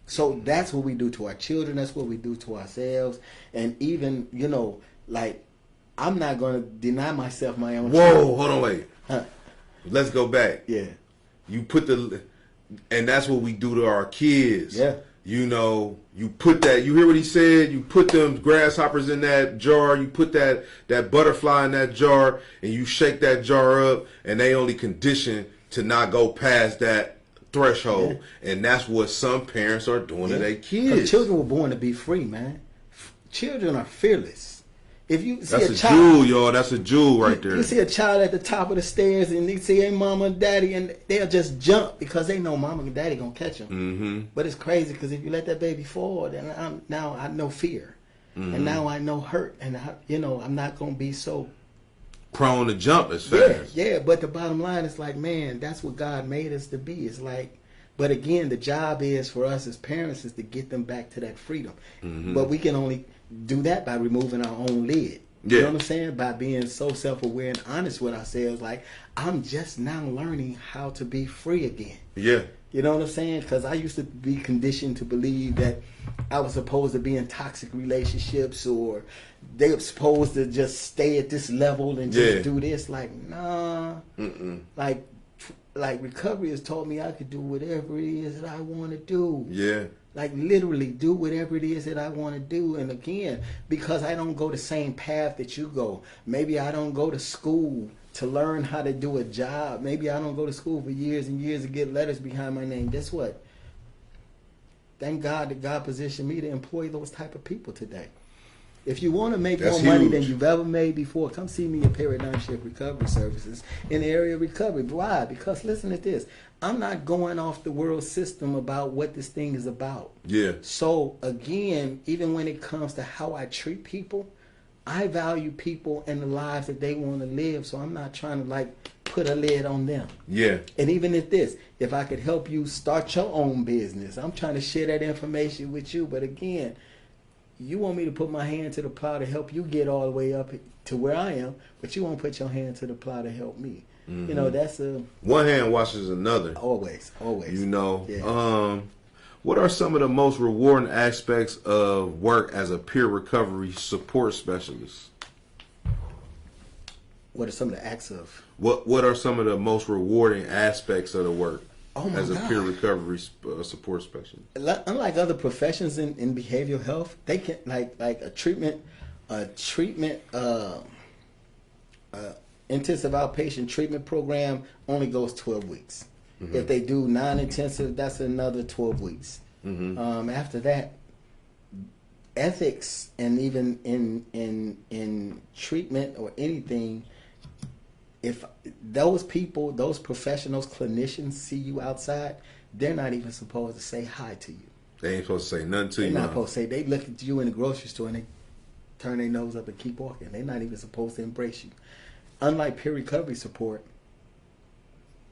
So that's what we do to our children. That's what we do to ourselves. And even, you know, like, I'm not going to deny myself my own. Whoa, hold on, wait. Huh. Let's go back. Yeah. You put and that's what we do to our kids. Yeah. You know, you put that, you hear what he said? You put them grasshoppers in that jar, you put that butterfly in that jar, and you shake that jar up, and they only condition to not go past that threshold. Yeah. And that's what some parents are doing to their kids. Children were born to be free, man. Children are fearless. If you see that's a a child, jewel, y'all. That's a jewel right there. You see a child at the top of the stairs, and they see their mama and daddy, and they'll just jump because they know mama and daddy gonna catch them. Mm-hmm. But it's crazy because if you let that baby fall, then now I know fear, and now I know hurt, and I'm not gonna be so prone to jump as fast. Yeah. But the bottom line is like, man, that's what God made us to be. It's like, but again, the job is for us as parents is to get them back to that freedom. Mm-hmm. But we can only do that by removing our own lid. You know what I'm saying? By being so self-aware and honest with ourselves. Like, I'm just now learning how to be free again. Yeah. You know what I'm saying? Because I used to be conditioned to believe that I was supposed to be in toxic relationships, or they were supposed to just stay at this level and just do this. Like, nah. Mm-mm. Like recovery has taught me I could do whatever it is that I want to do. Yeah. Like, literally do whatever it is that I want to do. And again, because I don't go the same path that you go. Maybe I don't go to school to learn how to do a job. Maybe I don't go to school for years and years to get letters behind my name. Guess what? Thank God that God positioned me to employ those type of people today. If you want to make more money than you've ever made before, come see me at Paradigm Shift Recovery Services in the area of recovery. Why? Because listen to this. I'm not going off the world system about what this thing is about. Yeah. So again, even when it comes to how I treat people, I value people and the lives that they want to live. So I'm not trying to like put a lid on them. Yeah. And even if I could help you start your own business, I'm trying to share that information with you. But again, you want me to put my hand to the plow to help you get all the way up to where I am, but you won't put your hand to the plow to help me. Mm-hmm. You know, that's one hand washes another. Always. You know, what are some of the most rewarding aspects of work as a peer recovery support specialist? What are some of the acts of? What are some of the most rewarding aspects of the work as a peer recovery support specialist? Unlike other professions in behavioral health, they can like a treatment intensive outpatient treatment program only goes 12 weeks. Mm-hmm. If they do non-intensive, that's another 12 weeks. Mm-hmm. After that, ethics and even in treatment or anything, if those people, those professionals, clinicians see you outside, they're not even supposed to say hi to you. They ain't supposed to say nothing to you. They're not supposed to say. They look at you in the grocery store and they turn their nose up and keep walking. They're not even supposed to embrace you. Unlike peer recovery support,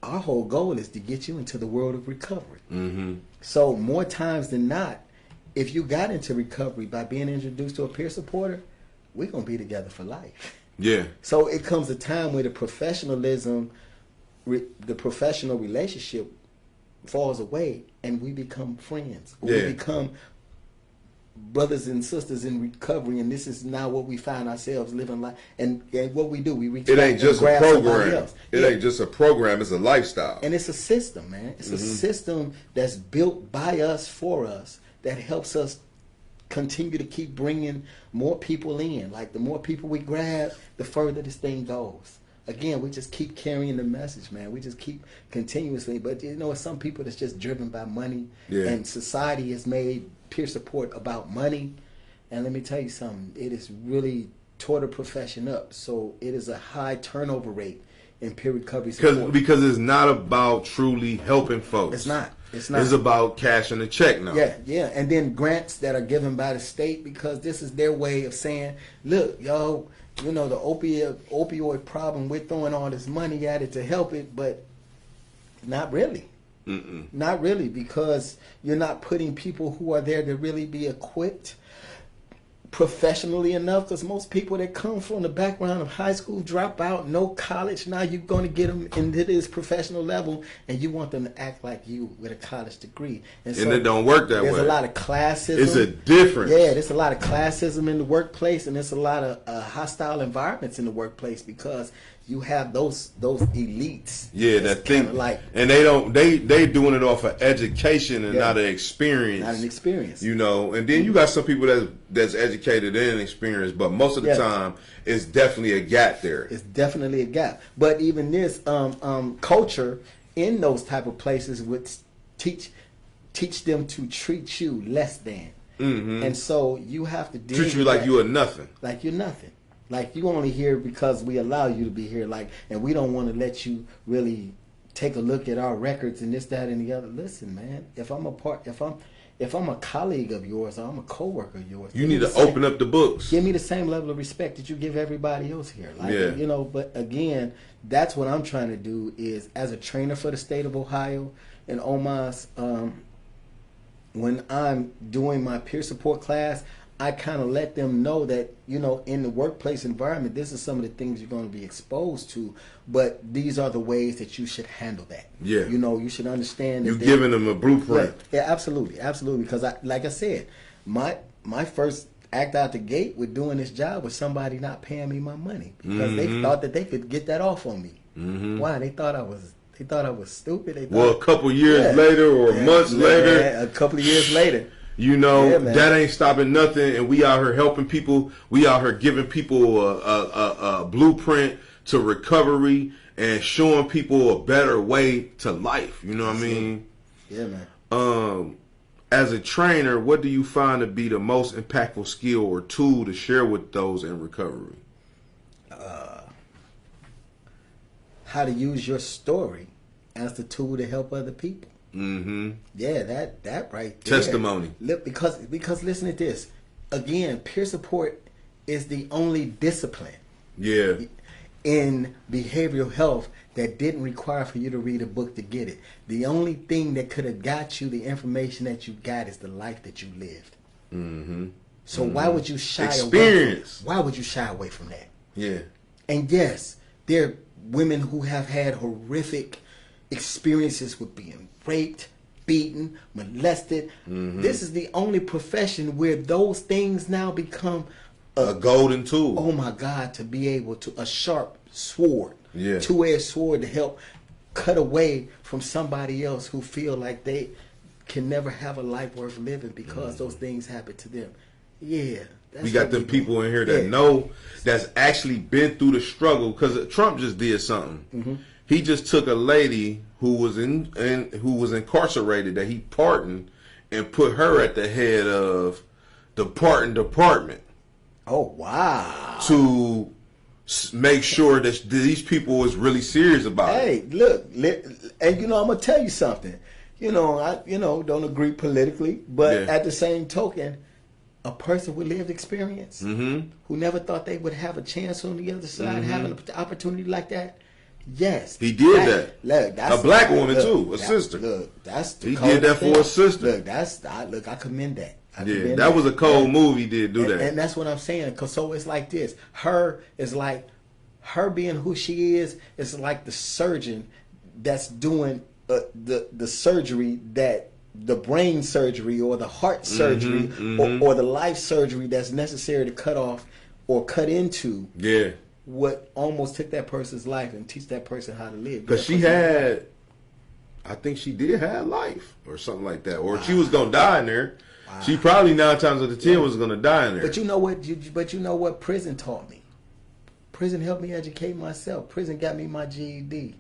our whole goal is to get you into the world of recovery. Mm-hmm. So more times than not, if you got into recovery by being introduced to a peer supporter, we're going to be together for life. Yeah. So it comes a time where the professionalism, the professional relationship falls away and we become friends. Or we become brothers and sisters in recovery, and this is now what we find ourselves living life. And what we do, we reach it ain't just a program. It ain't ain't just a program, it's a lifestyle. And it's a system, man. It's a system that's built by us, for us, that helps us continue to keep bringing more people in. Like, the more people we grab, the further this thing goes. Again, we just keep carrying the message, man. We just keep continuously. But, you know, some people that's just driven by money. Yeah. And society has made peer support about money. And let me tell you something. It has really tore the profession up. So it is a high turnover rate in peer recovery support. Because it's not about truly helping folks. It's not. It's not. It's about cashing a check now. Yeah. And then grants that are given by the state, because this is their way of saying, look, y'all, the opioid problem, we're throwing all this money at it to help it, but not really. Not really, because you're not putting people who are there to really be equipped professionally enough, because most people that come from the background of high school, drop out, no college, now you're going to get them into this professional level, and you want them to act like you with a college degree. And so it don't work that way. There's a lot of classism. It's a difference. Yeah, there's a lot of classism in the workplace, and there's a lot of hostile environments in the workplace, because you have those elites. Yeah, that think and they doing it off of education and not an experience. Not an experience. And then you got some people that's educated and experienced, but most of the time it's definitely a gap there. It's definitely a gap. But even this culture in those type of places would teach them to treat you less than. And so you have to treat you like you are nothing. Like you're nothing. Like you only here because we allow you to be here. And we don't want to let you really take a look at our records and this, that, and the other. Listen, man, if I'm a colleague of yours, or I'm a coworker of yours, you need to open up the books. Give me the same level of respect that you give everybody else here. But again, that's what I'm trying to do is, as a trainer for the state of Ohio and OMAS, when I'm doing my peer support class, I kind of let them know that, in the workplace environment, this is some of the things you're going to be exposed to, but these are the ways that you should handle that. Yeah. You should understand that you're giving them a blueprint. Yeah, absolutely. Absolutely. Because like I said, my first act out the gate with doing this job was somebody not paying me my money, because they thought that they could get that off on me. Why? They thought I was stupid. A couple years later or months later. Yeah, a couple of years later. That ain't stopping nothing, and we out here helping people. We out here giving people a blueprint to recovery and showing people a better way to life. You know what I mean? Yeah, man. As a trainer, what do you find to be the most impactful skill or tool to share with those in recovery? How to use your story as the tool to help other people. Yeah, that right there. Testimony. Look, because listen to this. Again, peer support is the only discipline in behavioral health that didn't require for you to read a book to get it. The only thing that could have got you the information that you got is the life that you lived. So why would you shy away? Why would you shy away from that? Yeah. And yes, there are women who have had horrific experiences with being raped, beaten, molested. This is the only profession where those things now become a golden tool. Oh my God, to be able to, a sharp sword, yeah, two-edged sword to help cut away from somebody else who feel like they can never have a life worth living because those things happen to them. Yeah. We got them people in here that know, that's actually been through the struggle, because Trump just did something. He just took a lady who was who was incarcerated that he pardoned and put her at the head of the pardon department. Oh wow! To make sure that these people was really serious about it. Hey, look, and I'm gonna tell you something. I don't agree politically, but at the same token, a person with lived experience who never thought they would have a chance on the other side, having an opportunity like that. Yes, he did that. Look, that's a black woman too, a sister. Look, that's the he did that for a sister. Look, I commend that. That was a cold move. He did do that, and that's what I'm saying. Cause so it's like this. Her is like her being who she is. It's like the surgeon that's doing the surgery, that the brain surgery or the heart surgery or the life surgery that's necessary to cut off or cut into. Yeah. What almost took that person's life and teach that person how to live. Because I think she did have life or something like that. Or she was going to die in there. Wow. She probably 9 times out of 10 was going to die in there. But you know what prison taught me? Prison helped me educate myself. Prison got me my GED.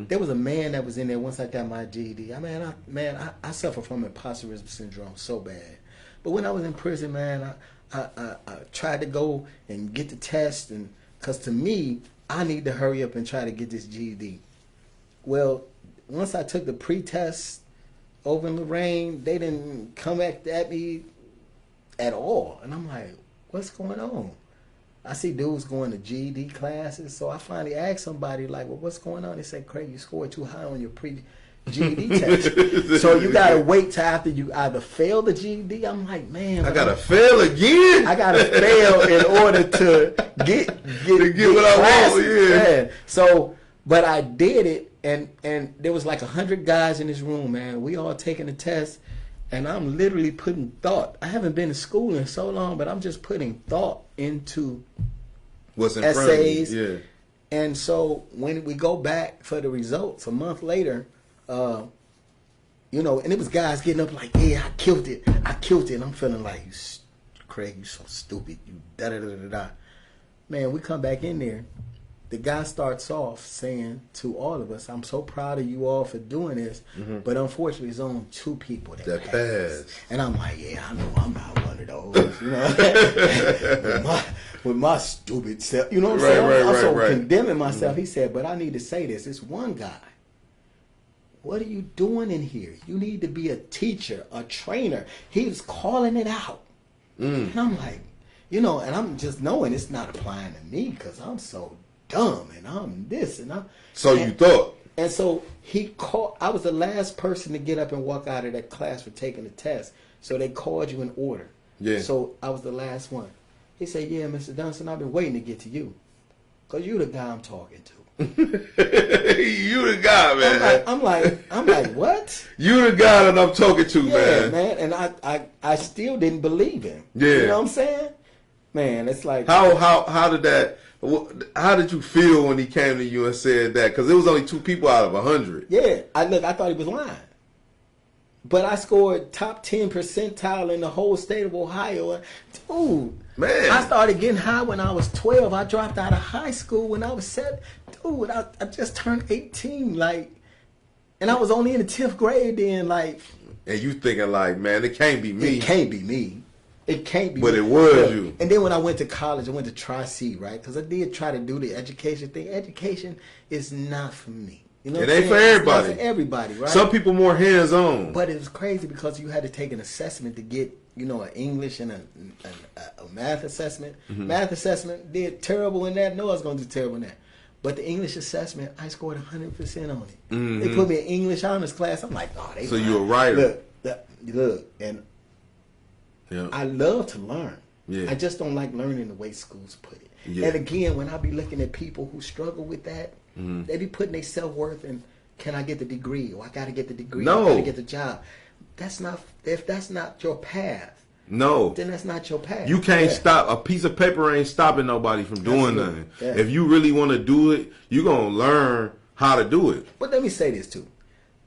There was a man that was in there once I got my GED. I suffer from imposter syndrome so bad. But when I was in prison, man, I tried to go and get the test, and because to me, I need to hurry up and try to get this GED. Well, once I took the pre-test over in Lorraine, they didn't come back at me at all. And I'm like, what's going on? I see dudes going to GED classes, so I finally asked somebody, like, well, what's going on? They said, Craig, you scored too high on your GED test. So you got to wait till after you either fail the GED. I'm like, man. I got to fail again? I got to fail in order to get what I want, yeah. So, but I did it, and there was like 100 guys in this room, man. We all taking the test, and I'm literally putting thought. I haven't been to school in so long, but I'm just putting thought into what's in essays. front of you. Yeah. And so when we go back for the results a month later, you know, and it was guys getting up like, yeah, I killed it. And I'm feeling like, Craig, you so stupid. You da-da-da-da-da. Man, we come back in there. The guy starts off saying to all of us, I'm so proud of you all for doing this, but unfortunately it's only 2 people that passed. And I'm like, yeah, I know I'm not one of those, you know, with my stupid self, you know what I'm saying? I'm so condemning myself. He said, but I need to say this. It's one guy. What are you doing in here? You need to be a teacher, a trainer. He was calling it out. And I'm like, you know, and I'm just knowing it's not applying to me because I'm so dumb and I'm this and I'm. You thought. And so he called. I was the last person to get up and walk out of that class for taking the test. So they called you in order. Yeah. So I was the last one. He said, yeah, Mr. Dunson, I've been waiting to get to you. Because you the guy I'm talking to. You the guy, man. I'm like, what? You the guy that I'm talking to, yeah, man. And I still didn't believe him. Yeah. You know what I'm saying? Man, it's like. How did you feel when he came to you and said that? Because it was only 2 people out of 100. Yeah. I thought he was lying. But I scored top 10 percentile in the whole state of Ohio. Dude, man, I started getting high when I was 12. I dropped out of high school when I was 7. Dude, I just turned 18, like, and I was only in the 10th grade then, like. And you thinking like, man, it can't be me. It can't be me. It can't be but me. It was you. And then when I went to college, I went to Tri-C, right? Because I did try to do the education thing. Education is not for me. You know it ain't for everybody. It's not for everybody, right? Some people more hands-on. But it was crazy because you had to take an assessment to get, you know, an English and a math assessment. Math assessment did terrible in that. No, I was going to do terrible in that. But the English assessment, I scored 100% on it. They put me in English honors class. I'm like, oh, they. So you a writer? Look, and yeah. I love to learn. Yeah. I just don't like learning the way schools put it. Yeah. And again, when I be looking at people who struggle with that, they be putting their self-worth in, can I get the degree? Or I got to get the degree. No. I got to get the job. If that's not your path, no, then that's not your path. You can't stop. A piece of paper ain't stopping nobody from doing nothing. Yeah. If you really want to do it, you're going to learn how to do it. But let me say this too.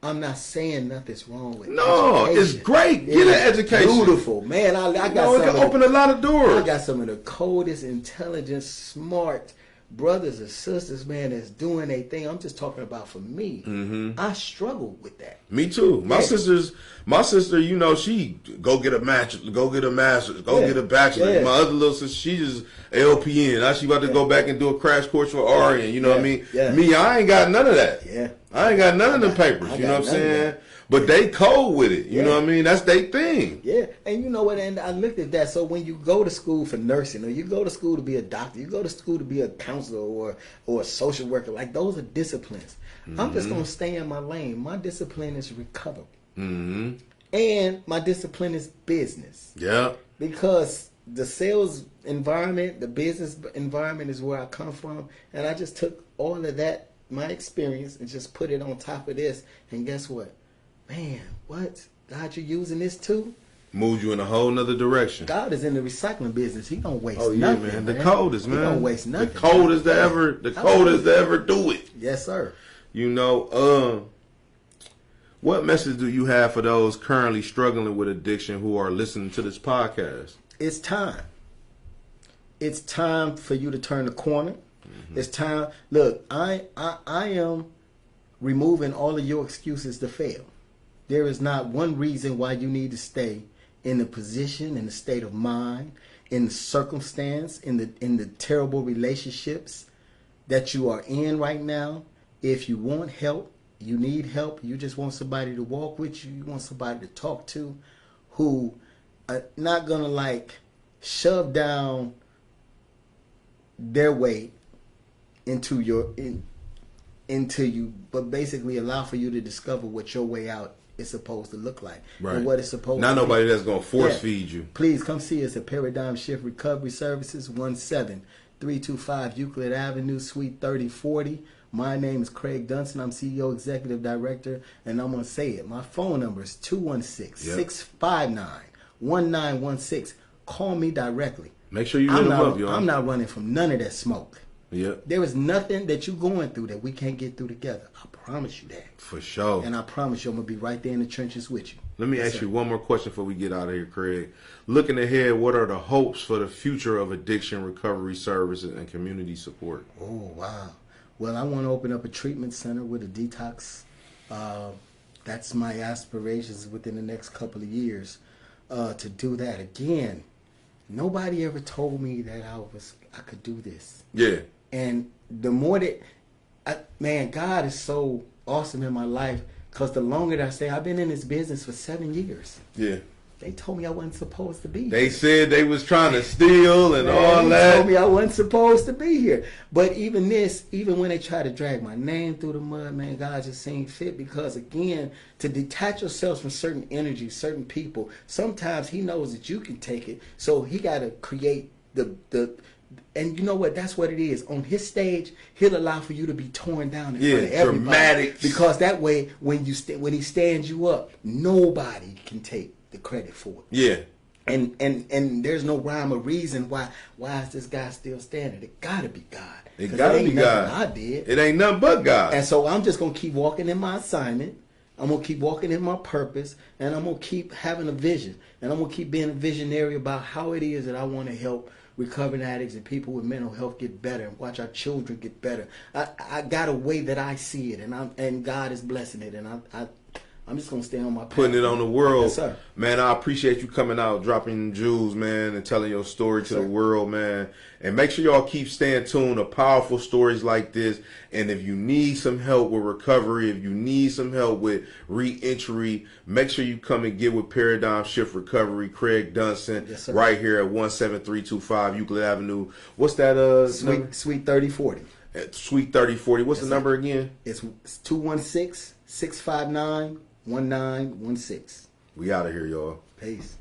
I'm not saying nothing's wrong with education. It's great. Get an education. Beautiful. Man, I got it can open a lot of doors. I got some of the coldest, intelligent, smart brothers and sisters, man, that's doing their thing. I'm just talking about for me. I struggle with that. Me too. My sister, you know, she go get a master's, go get a bachelor's. Yeah. My other little sister, she just LPN. Now she about to go back and do a crash course for RN. You know what I mean? Yeah. Me, I ain't got none of that. Yeah. I ain't got none of the papers. You know what I'm saying? But they cold with it. You know what I mean? That's their thing. Yeah. And you know what? And I looked at that. So when you go to school for nursing, or you go to school to be a doctor, you go to school to be a counselor or a social worker, like those are disciplines. I'm just going to stay in my lane. My discipline is recovery. And my discipline is business. Yeah. Because the sales environment, the business environment is where I come from. And I just took all of that, my experience, and just put it on top of this. And guess what? Man, what? God, you using this too? Moves you in a whole nother direction. God is in the recycling business. He don't waste nothing. Oh yeah, man. The coldest, man. He don't waste nothing. The coldest to ever do it. Yes, sir. You know, what message do you have for those currently struggling with addiction who are listening to this podcast? It's time. It's time for you to turn the corner. It's time. Look, I am removing all of your excuses to fail. There is not one reason why you need to stay in the position, in the state of mind, in the circumstance, in the terrible relationships that you are in right now, if you want help, you need help, you just want somebody to walk with you, you want somebody to talk to, who are not gonna like shove down their way into into you, but basically allow for you to discover what your way out is supposed to look like, right, and what it's supposed not to nobody be. that's gonna force feed you. Please come see us at Paradigm Shift Recovery Services, 17325 Euclid Avenue, Suite 3040. My name is Craig Dunson. I'm CEO, Executive Director, and I'm going to say it. My phone number is 216-659-1916. Call me directly. Make sure you hit them up, y'all. I'm not running from none of that smoke. Yep. There is nothing that you're going through that we can't get through together. I promise you that. For sure. And I promise you I'm going to be right there in the trenches with you. Let me ask you one more question before we get out of here, Craig. Looking ahead, what are the hopes for the future of addiction recovery services and community support? Oh, wow. Well, I want to open up a treatment center with a detox. That's my aspirations within the next couple of years to do that. Again, nobody ever told me that I could do this. Yeah. And the more that, man, God is so awesome in my life, because the longer that I stay, I've been in this business for 7 years. Yeah. They told me I wasn't supposed to be here. They said they was trying to steal and all They that. told me I wasn't supposed to be here. But even when they try to drag my name through the mud, man, God just seemed fit, because, again, to detach yourselves from certain energies, certain people, sometimes he knows that you can take it, so he got to create the and you know what? That's what it is. On his stage, he'll allow for you to be torn down in front of everybody. Dramatic. Because that way, when he stands you up, nobody can take the credit for it. Yeah. And there's no rhyme or reason why is this guy still standing? It gotta be God. It gotta be God. I did. It ain't nothing but God. And so I'm just gonna keep walking in my assignment. I'm gonna keep walking in my purpose, and I'm gonna keep having a vision, and I'm gonna keep being a visionary about how it is that I want to help recovering addicts and people with mental health get better, and watch our children get better. I got a way that I see it, and God is blessing it, and I'm just gonna stay on my path. Putting it on the world. Yes, sir. Man, I appreciate you coming out, dropping jewels, man, and telling your story to the world, man. And make sure y'all keep staying tuned to powerful stories like this. And if you need some help with recovery, if you need some help with re-entry, make sure you come and get with Paradigm Shift Recovery, Craig Dunson, yes, sir, right here at 17325 Euclid Avenue. What's that? Suite 3040. At Suite 3040. What's Yes, the number again? It's 216-659-1916. We out of here, y'all. Peace.